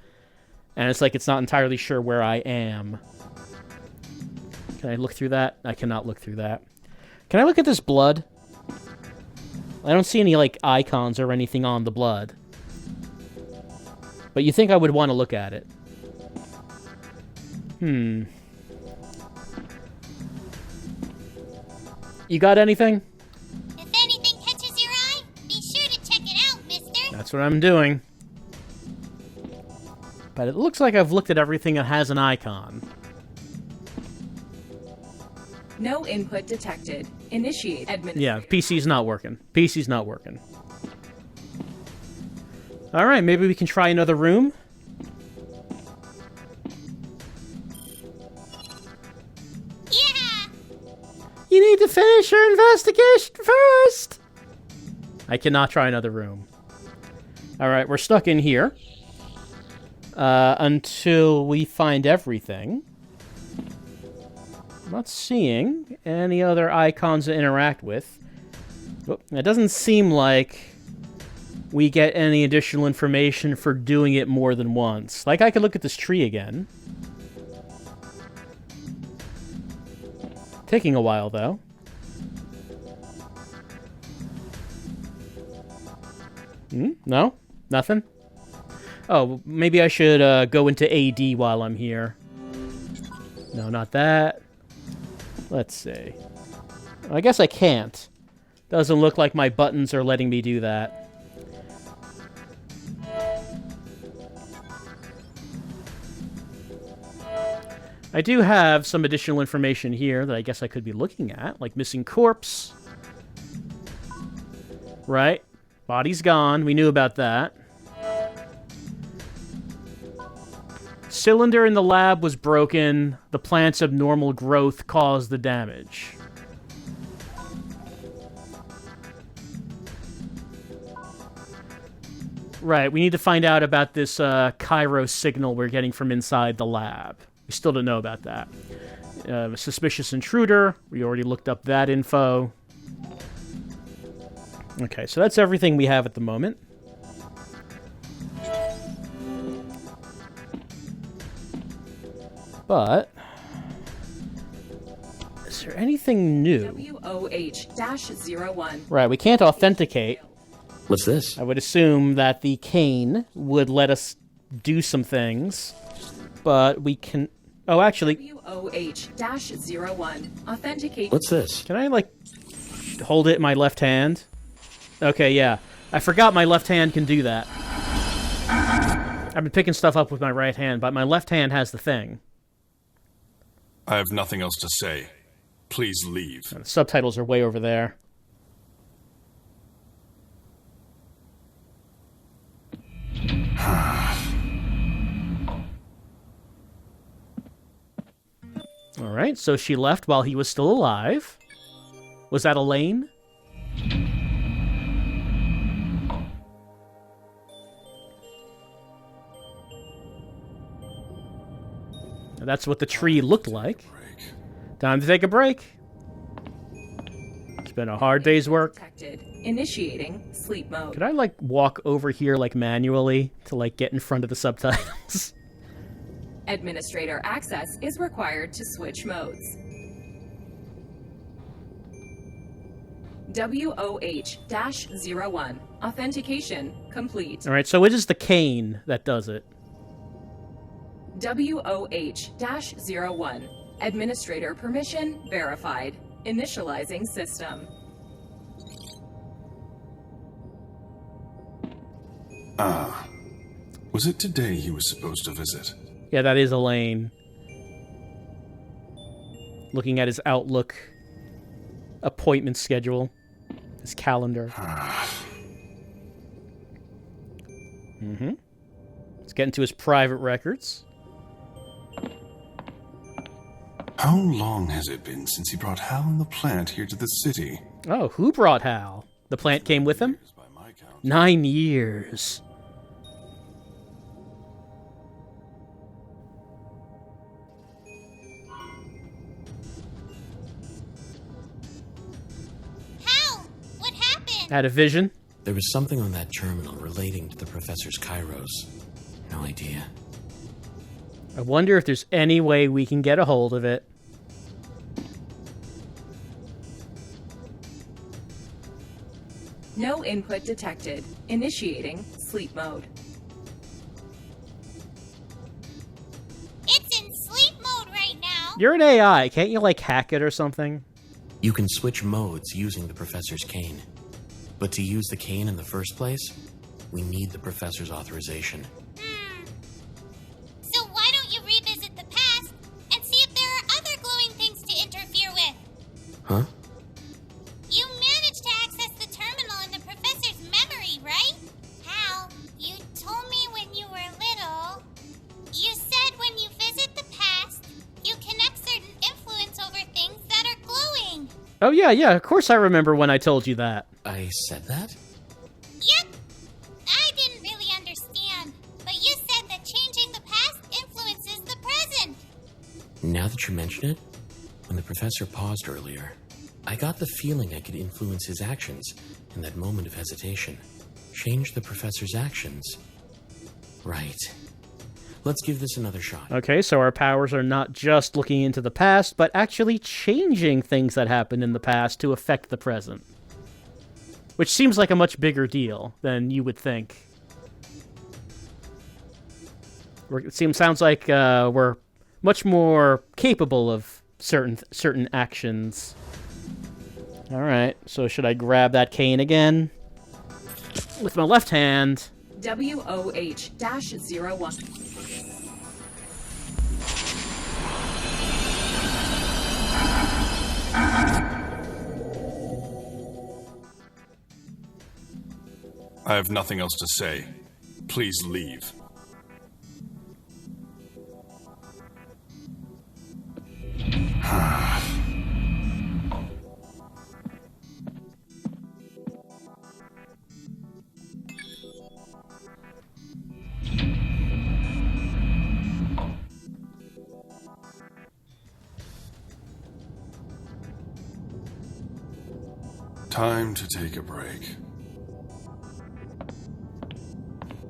and it's like it's not entirely sure where I am. Can I look through that? I cannot look through that. Can I look at this blood? I don't see any, like, icons or anything on the blood. But you think I would want to look at it. You got anything? If anything catches your eye, be sure to check it out, mister. That's what I'm doing. But it looks like I've looked at everything that has an icon. No input detected. Initiate administrator. Yeah, PC's not working. PC's not working. Alright, maybe we can try another room? Yeah. You need to finish your investigation first! I cannot try another room. Alright, we're stuck in here. Until we find everything. I'm not seeing any other icons to interact with. Oh, it doesn't seem like we get any additional information for doing it more than once. Like, I could look at this tree again. Taking a while, though. No? Nothing? Oh, maybe I should go into AD while I'm here. No, not that. Let's see. I guess I can't. Doesn't look like my buttons are letting me do that. I do have some additional information here that I guess I could be looking at, like missing corpse. Right? Body's gone. We knew about that. Cylinder in the lab was broken. The plant's abnormal growth caused the damage. Right, we need to find out about this Cairo signal we're getting from inside the lab. We still don't know about that. Suspicious intruder. We already looked up that info. Okay, so that's everything we have at the moment. But is there anything new? WOH-01. Right, we can't authenticate. What's this? I would assume that the cane would let us do some things, but we can... Oh, actually... WOH-01. Authenticate. What's this? Can I, like, hold it in my left hand? Okay, yeah. I forgot my left hand can do that. I've been picking stuff up with my right hand, but my left hand has the thing. I have nothing else to say. Please leave. The subtitles are way over there. Alright, so she left while he was still alive. Was that Elaine? That's what the tree looked like. Time to take a break. It's been a hard day's work. Initiating sleep mode. Could I, like, walk over here, like, manually to, like, get in front of the subtitles? Administrator access is required to switch modes. WOH-01. Authentication complete. All right, so it is the cane that does it. WOH-01. Administrator permission verified. Initializing system. Ah. Was it today he was supposed to visit? Yeah, that is Elaine. Looking at his Outlook appointment schedule, his calendar. Let's get into his private records. How long has it been since he brought Hal and the plant here to the city? Oh, who brought Hal? The plant came with him? 9 years. Hal, what happened? Had a vision? There was something on that terminal relating to the professor's Kairos. No idea. I wonder if there's any way we can get a hold of it. No input detected. Initiating sleep mode. It's in sleep mode right now. You're an AI. Can't you, like, hack it or something? You can switch modes using the professor's cane. But to use the cane in the first place, we need the professor's authorization. So why don't you revisit the past and see if there are other glowing things to interfere with? Huh? You managed to access the terminal in the professor's memory, right? Hal, you told me when you were little. You said when you visit the past, you connect certain influence over things that are glowing. Oh, yeah, of course I remember when I told you that. I said that? Yep. I didn't really understand, but you said that changing the past influences the present. Now that you mention it, when the professor paused earlier, I got the feeling I could influence his actions in that moment of hesitation. Change the professor's actions. Right. Let's give this another shot. Okay, so our powers are not just looking into the past, but actually changing things that happened in the past to affect the present. Which seems like a much bigger deal than you would think. Sounds like we're much more capable of certain actions. All right, so should I grab that cane again? With my left hand. WOH-01. I have nothing else to say. Please leave. Time to take a break.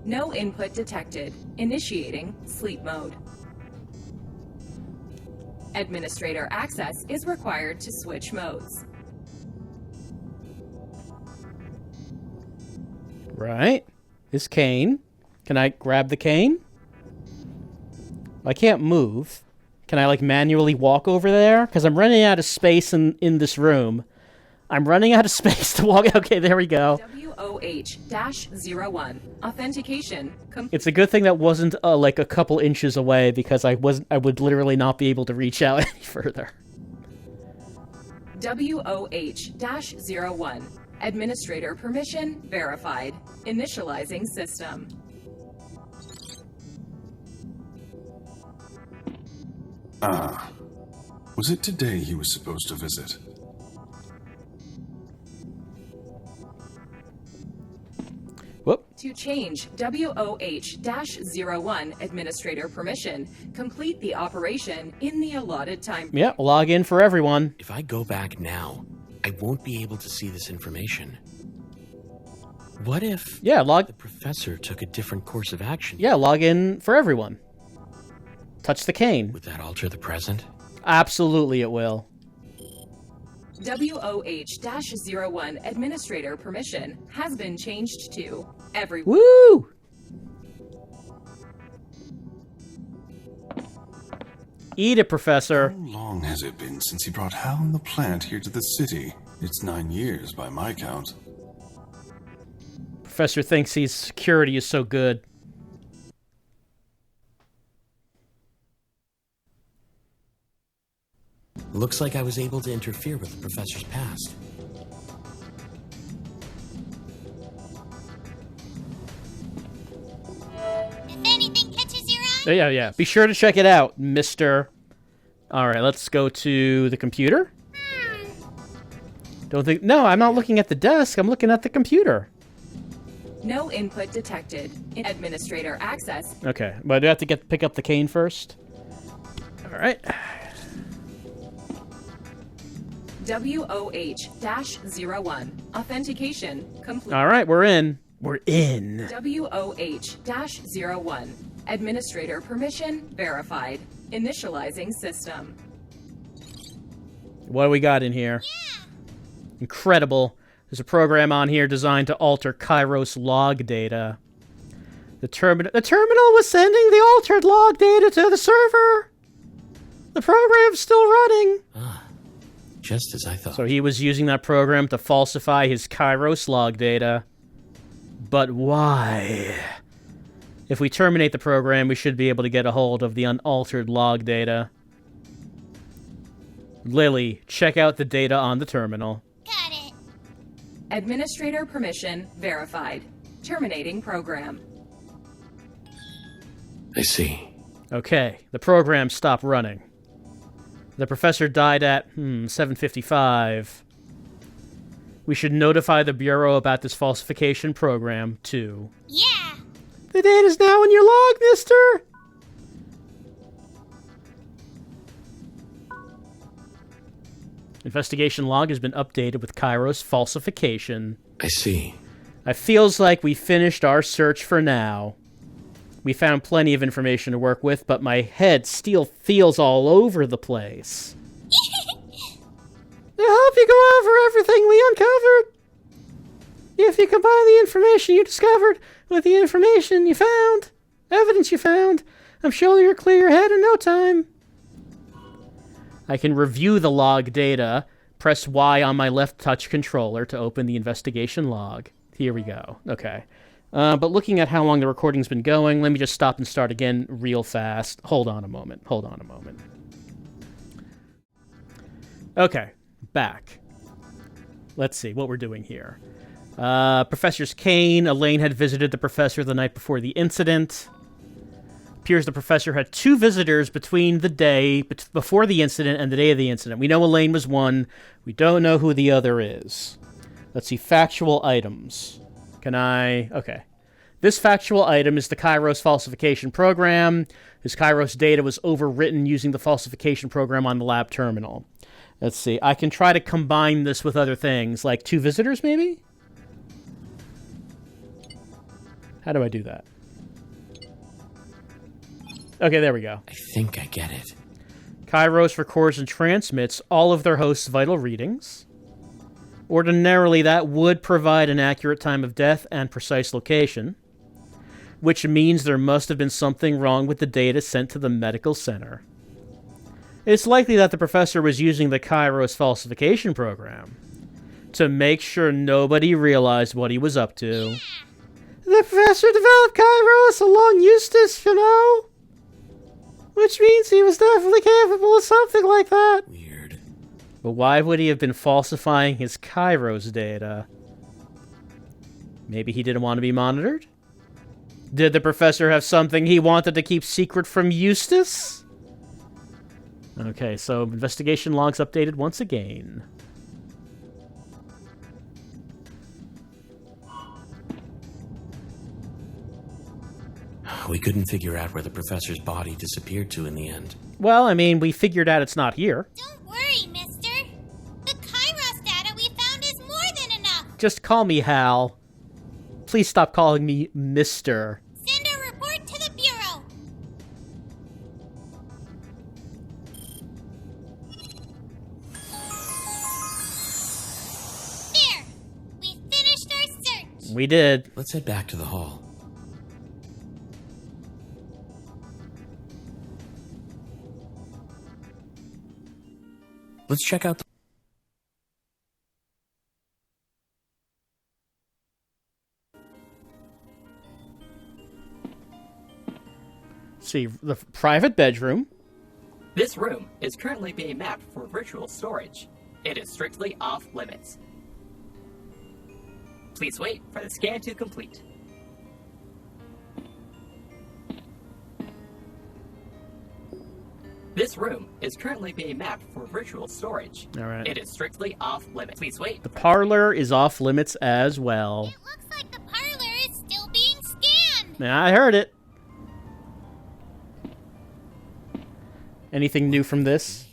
No input detected. Initiating sleep mode. Administrator access is required to switch modes. Right. This cane. Can I grab the cane? I can't move. Can I, like, manually walk over there? Because I'm running out of space in this room. I'm running out of space to walk. Okay, there we go. WOH-01. Authentication complete. It's a good thing that wasn't like a couple inches away, because I would literally not be able to reach out any further. WOH-01. Administrator permission verified. Initializing system. Ah. Was it today he was supposed to visit? Whoop. To change WOH-01 administrator permission, complete the operation in the allotted time. Yeah, log in for everyone. If I go back now, I won't be able to see this information. What if the professor took a different course of action? Yeah, log in for everyone. Touch the cane. Would that alter the present? Absolutely it will. WOH-01 administrator permission has been changed to every... Woo! Eat it, Professor. How long has it been since he brought Hal and the plant here to the city? It's 9 years by my count. Professor thinks his security is so good. Looks like I was able to interfere with the professor's past. If anything catches your eye, Yeah. Be sure to check it out, mister. Alright, let's go to the computer. Don't think... No, I'm not looking at the desk. I'm looking at the computer. No input detected. Administrator access. Okay, but I do have to pick up the cane first. Alright. WOH-01 authentication complete. Alright, we're in. We're in. WOH-01 administrator permission verified. Initializing system. What do we got in here? Incredible. There's a program on here designed to alter Kairos log data. The terminal was sending the altered log data to the server. The program's still running. Just as I thought. So he was using that program to falsify his Kairos log data. But why? If we terminate the program, we should be able to get a hold of the unaltered log data. Lily, check out the data on the terminal. got it. Administrator permission verified. Terminating program. I see. Okay, the program stopped running. The professor died at, 7:55. We should notify the Bureau about this falsification program, too. Yeah. The data's now in your log, mister! Investigation log has been updated with Kairos falsification. I see. It feels like we finished our search for now. We found plenty of information to work with, but my head still feels all over the place. I hope you go over everything we uncovered. If you combine the information you discovered with the information you found, evidence you found, I'm sure you'll clear your head in no time. I can review the log data. Press Y on my left touch controller to open the investigation log. Here we go. Okay. But looking at how long the recording's been going, let me just stop and start again real fast. Hold on a moment. Okay, back. Let's see what we're doing here. Professor's cane. Elaine had visited the professor the night before the incident. Appears the professor had 2 visitors between the day before the incident and the day of the incident. We know Elaine was one. We don't know who the other is. Let's see, factual items. Okay. This factual item is the Kairos falsification program. His Kairos data was overwritten using the falsification program on the lab terminal. Let's see. I can try to combine this with other things, like 2 visitors, maybe? How do I do that? Okay, there we go. I think I get it. Kairos records and transmits all of their hosts' vital readings. Ordinarily, that would provide an accurate time of death and precise location, which means there must have been something wrong with the data sent to the medical center. It's likely that the professor was using the Kairos falsification program to make sure nobody realized what he was up to. The professor developed Kairos along Eustace, you know? Which means he was definitely capable of something like that. Weird. But why would he have been falsifying his Kairos data? Maybe he didn't want to be monitored? Did the professor have something he wanted to keep secret from Eustace? Okay, so investigation logs updated once again. We couldn't figure out where the professor's body disappeared to in the end. Well, I mean, we figured out it's not here. Don't worry, mister. The Kairos data we found is more than enough. Just call me Hal. Please stop calling me Mister. Send a report to the Bureau. We did. Let's head back to the hall. Let's check out the... See, the private bedroom. This room is currently being mapped for virtual storage. It is strictly off limits. Please wait for the scan to complete. This room is currently being mapped for virtual storage. All right. It is strictly off limits. Please wait. The parlor is off limits as well. It looks like the parlor is still being scanned. Yeah, I heard it. Anything new from this?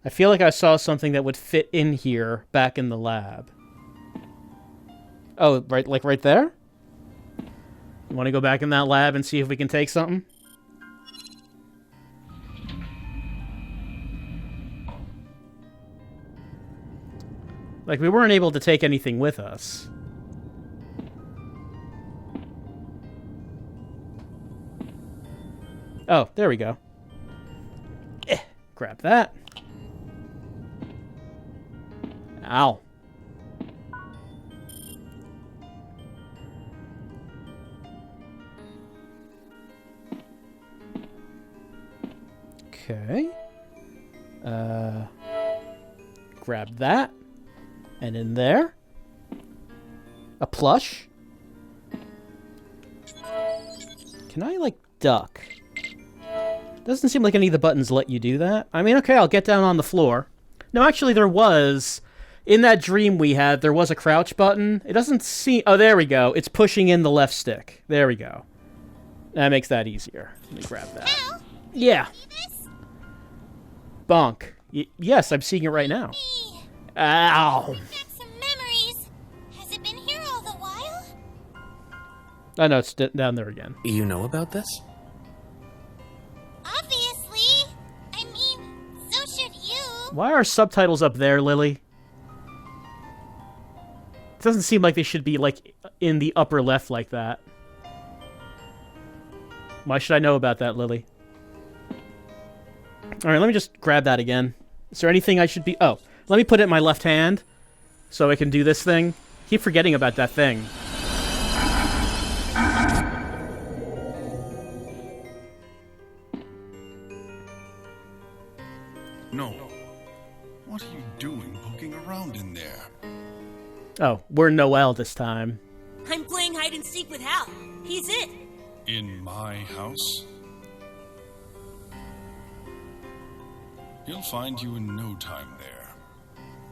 I feel like I saw something that would fit in here back in the lab. Oh, right, like right there? You want to go back in that lab and see if we can take something? Like, we weren't able to take anything with us. Oh, there we go. Grab that. Ow. Okay. Grab that. And in there, a plush. Can I, like, duck? Doesn't seem like any of the buttons let you do that. I mean, okay, I'll get down on the floor. No, actually, there was. In that dream we had, there was a crouch button. It doesn't seem... Oh, there we go. It's pushing in the left stick. There we go. That makes that easier. Let me grab that. Hal, Yeah. see this? Bonk. Yes, I'm seeing it right now. Ow. Bring back some memories. Has it been here all the while? Oh, no, it's down there again. You know about this? Obviously. I mean, so should you. Why are subtitles up there, Lily? It doesn't seem like they should be, like, in the upper left like that. Why should I know about that, Lily? Alright, let me just grab that again. Is there anything I should be... Oh, let me put it in my left hand so I can do this thing. Keep forgetting about that thing. No. What are you doing poking around in there? Oh, we're Noelle this time. I'm playing hide and seek with Hal. He's it. In my house? He'll find you in no time there.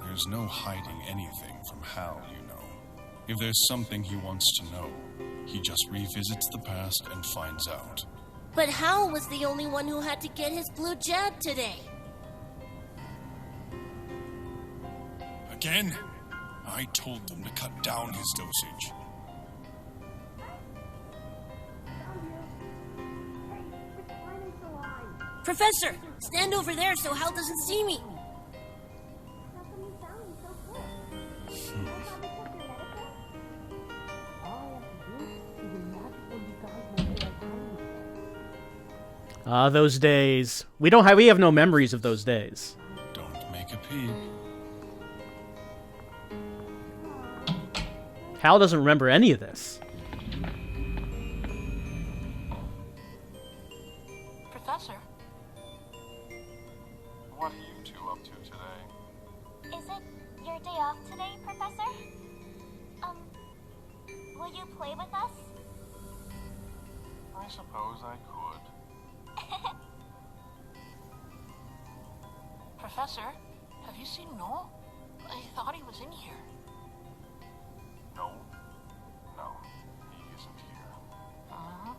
There's no hiding anything from Hal, you know. If there's something he wants to know, he just revisits the past and finds out. But Hal was the only one who had to get his blue jab today. Again? I told them to cut down his dosage. Professor, stand over there so Hal doesn't see me. Ah, those days. We have no memories of those days. Don't make a peep. Hal doesn't remember any of this. Professor? What are you two up to today? Is it your day off today, Professor? Will you play with us? I suppose I could. Professor, have you seen Noel? I thought he was in here. No. No, he isn't here. Uh-huh.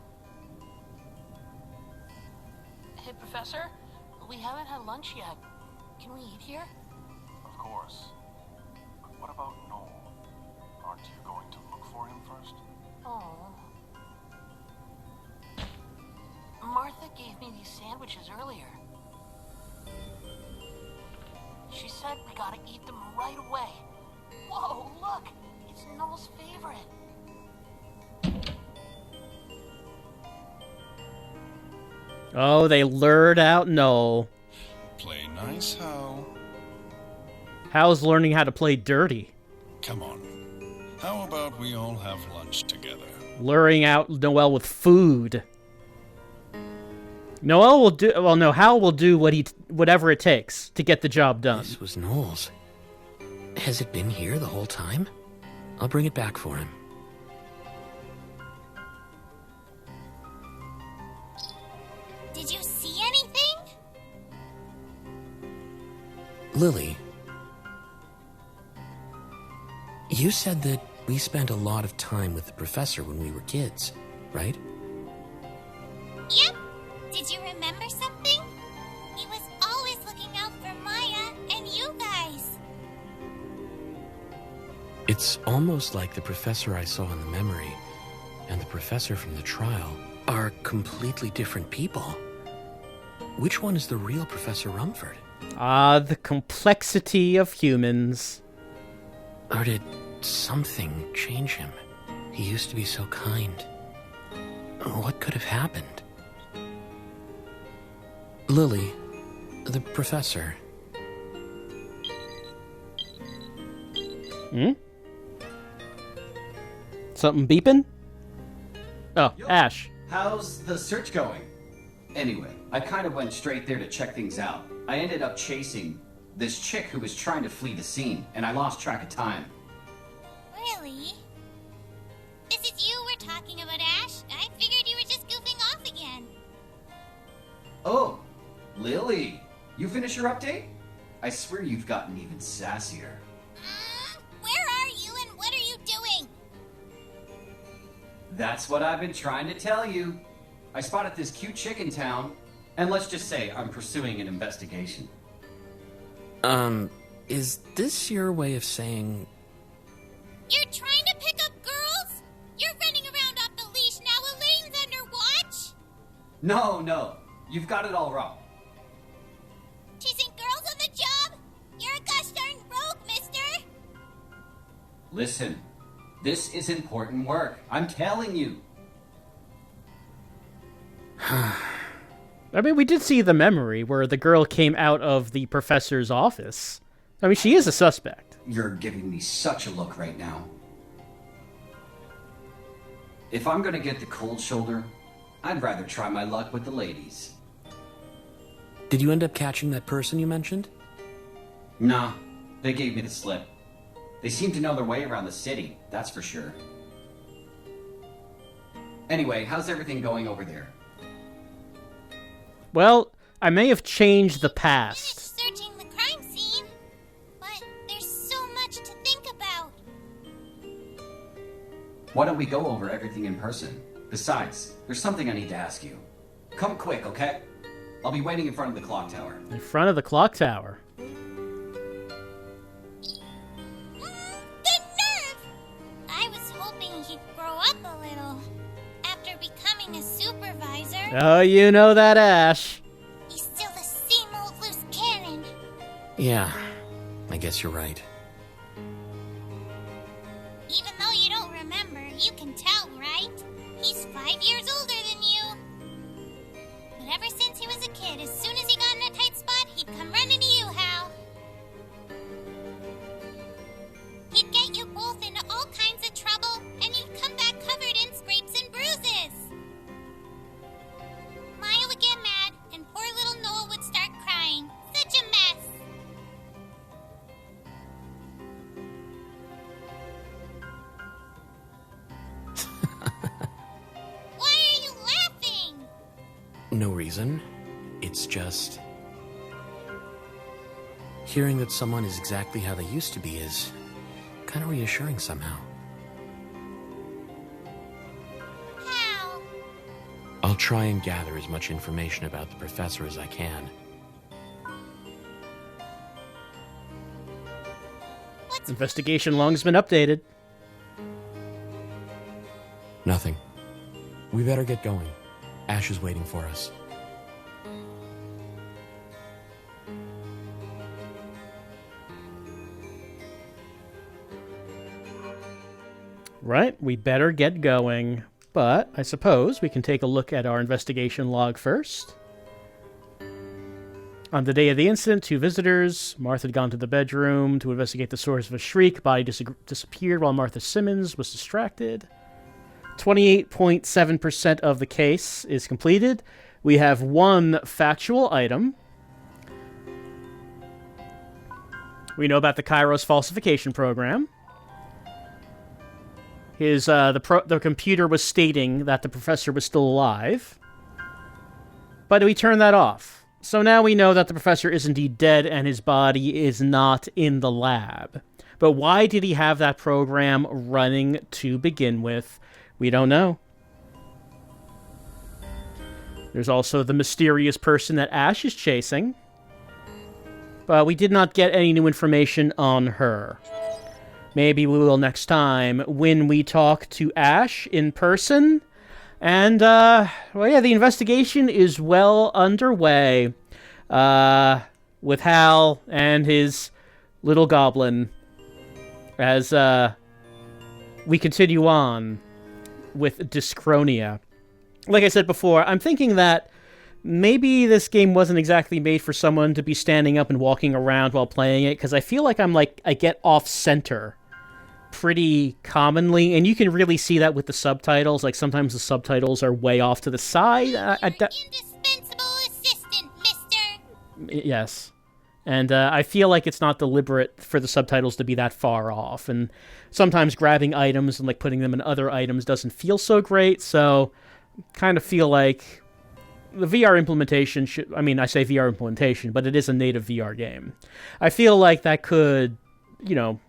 Hey, Professor, we haven't had lunch yet. Can we eat here? Of course. But what about Noel? Aren't you going to look for him first? Oh. Martha gave me these sandwiches earlier. She said we gotta eat them right away. Whoa, look! It's Noel's favorite. Oh, they lured out Noel. Play nice, Hal. Hal's learning how to play dirty. Come on. How about we all have lunch together? Luring out Noel with food. Noel will do... Well, no, Hal will do whatever it takes to get the job done. This was Noel's. Has it been here the whole time? I'll bring it back for him. Did you see anything? Lily, you said that we spent a lot of time with the professor when we were kids, right? Yep. Did you remember something? He was always looking out for Maya and you guys. It's almost like the professor I saw in the memory and the professor from the trial are completely different people. Which one is the real Professor Rumford? Ah, the complexity of humans. Or did something change him? He used to be so kind. What could have happened? Lily, the professor. Hmm? Something beeping? Oh, Yo, Ash. How's the search going? Anyway, I kind of went straight there to check things out. I ended up chasing this chick who was trying to flee the scene, and I lost track of time. Really? This is you we're talking about, Ash. I figured you were just goofing off again. Oh, Lily, you finished your update? I swear you've gotten even sassier. Where are you and what are you doing? That's what I've been trying to tell you. I spotted this cute chick in town, and let's just say I'm pursuing an investigation. Is this your way of saying... You're trying to pick up girls? You're running around off the leash now Elaine's under watch? No, you've got it all wrong. Chasing girls on the job? You're a gosh darn rogue, mister! Listen, this is important work. I'm telling you. I mean, we did see the memory where the girl came out of the professor's office. I mean, she is a suspect. You're giving me such a look right now. If I'm gonna get the cold shoulder, I'd rather try my luck with the ladies. Did you end up catching that person you mentioned? Nah, they gave me the slip. They seem to know their way around the city, that's for sure. Anyway, how's everything going over there? Well, I may have changed the past. Finished searching the crime scene, but there's so much to think about. Why don't we go over everything in person? Besides, there's something I need to ask you. Come quick, okay? I'll be waiting in front of the clock tower. In front of the clock tower. The nerve! I was hoping he'd grow up a little. After becoming a supervisor, Oh, you know that, Ash. he's still the same old loose cannon. Yeah, I guess you're right. Even though you don't remember, you can tell, right? He's 5 years older than you. But ever since he was a kid, as soon as he got in a tight spot, he'd come running to you, Hal. He'd get you both into all kinds of trouble, and you'd come back covered in scrapes and bruises. Maya would get mad, and poor little Noah would start crying. Such a mess. Why are you laughing? No reason. It's just... hearing that someone is exactly how they used to be is kind of reassuring somehow. Hal. I'll try and gather as much information about the professor as I can. Investigation log's been updated. Nothing. We better get going. Ash is waiting for us. Right, we better get going. But I suppose we can take a look at our investigation log first. On the day of the incident, 2 visitors. Martha had gone to the bedroom to investigate the source of a shriek. Body disappeared while Martha Simmons was distracted. 28.7% of the case is completed. We have 1 factual item. We know about the Kairos falsification program. The computer was stating that the professor was still alive. But we turned that off. So now we know that the professor is indeed dead and his body is not in the lab. But why did he have that program running to begin with? We don't know. There's also the mysterious person that Ash is chasing. But we did not get any new information on her. Maybe we will next time when we talk to Ash in person. And, well, yeah, the investigation is well underway, with Hal and his little goblin as, we continue on with DYSCHRONIA. Like I said before, I'm thinking that maybe this game wasn't exactly made for someone to be standing up and walking around while playing it, because I feel like I get off-center pretty commonly, and you can really see that with the subtitles. Like, sometimes the subtitles are way off to the side. Indispensable assistant, mister. Yes. And I feel like it's not deliberate for the subtitles to be that far off, and sometimes grabbing items and, like, putting them in other items doesn't feel so great, so kind of feel like the VR implementation should... I mean, I say VR implementation, but it is a native VR game. I feel like that could, you know...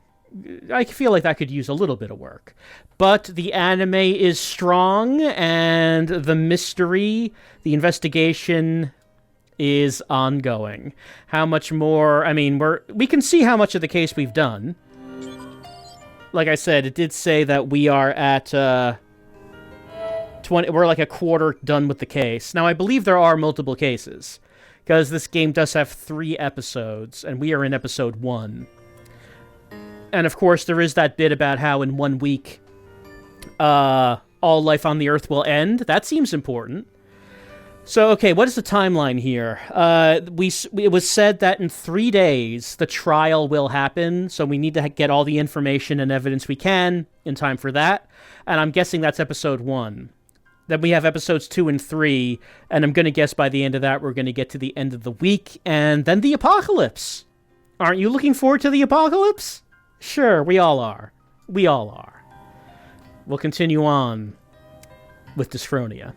I feel like that could use a little bit of work. But the anime is strong, and the mystery, the investigation is ongoing. How much more... I mean, we can see how much of the case we've done. Like I said, it did say that we are at, 20... We're like a quarter done with the case. Now, I believe there are multiple cases, because this game does have 3 episodes, and we are in episode 1. And, of course, there is that bit about how in 1 week, all life on the Earth will end. That seems important. So, okay, what is the timeline here? It was said that in 3 days, the trial will happen, so we need to get all the information and evidence we can in time for that. And I'm guessing that's episode 1. Then we have episodes 2 and 3, and I'm going to guess by the end of that, we're going to get to the end of the week, and then the apocalypse. Aren't you looking forward to the apocalypse? Sure, we all are. We all are. We'll continue on with DYSCHRONIA.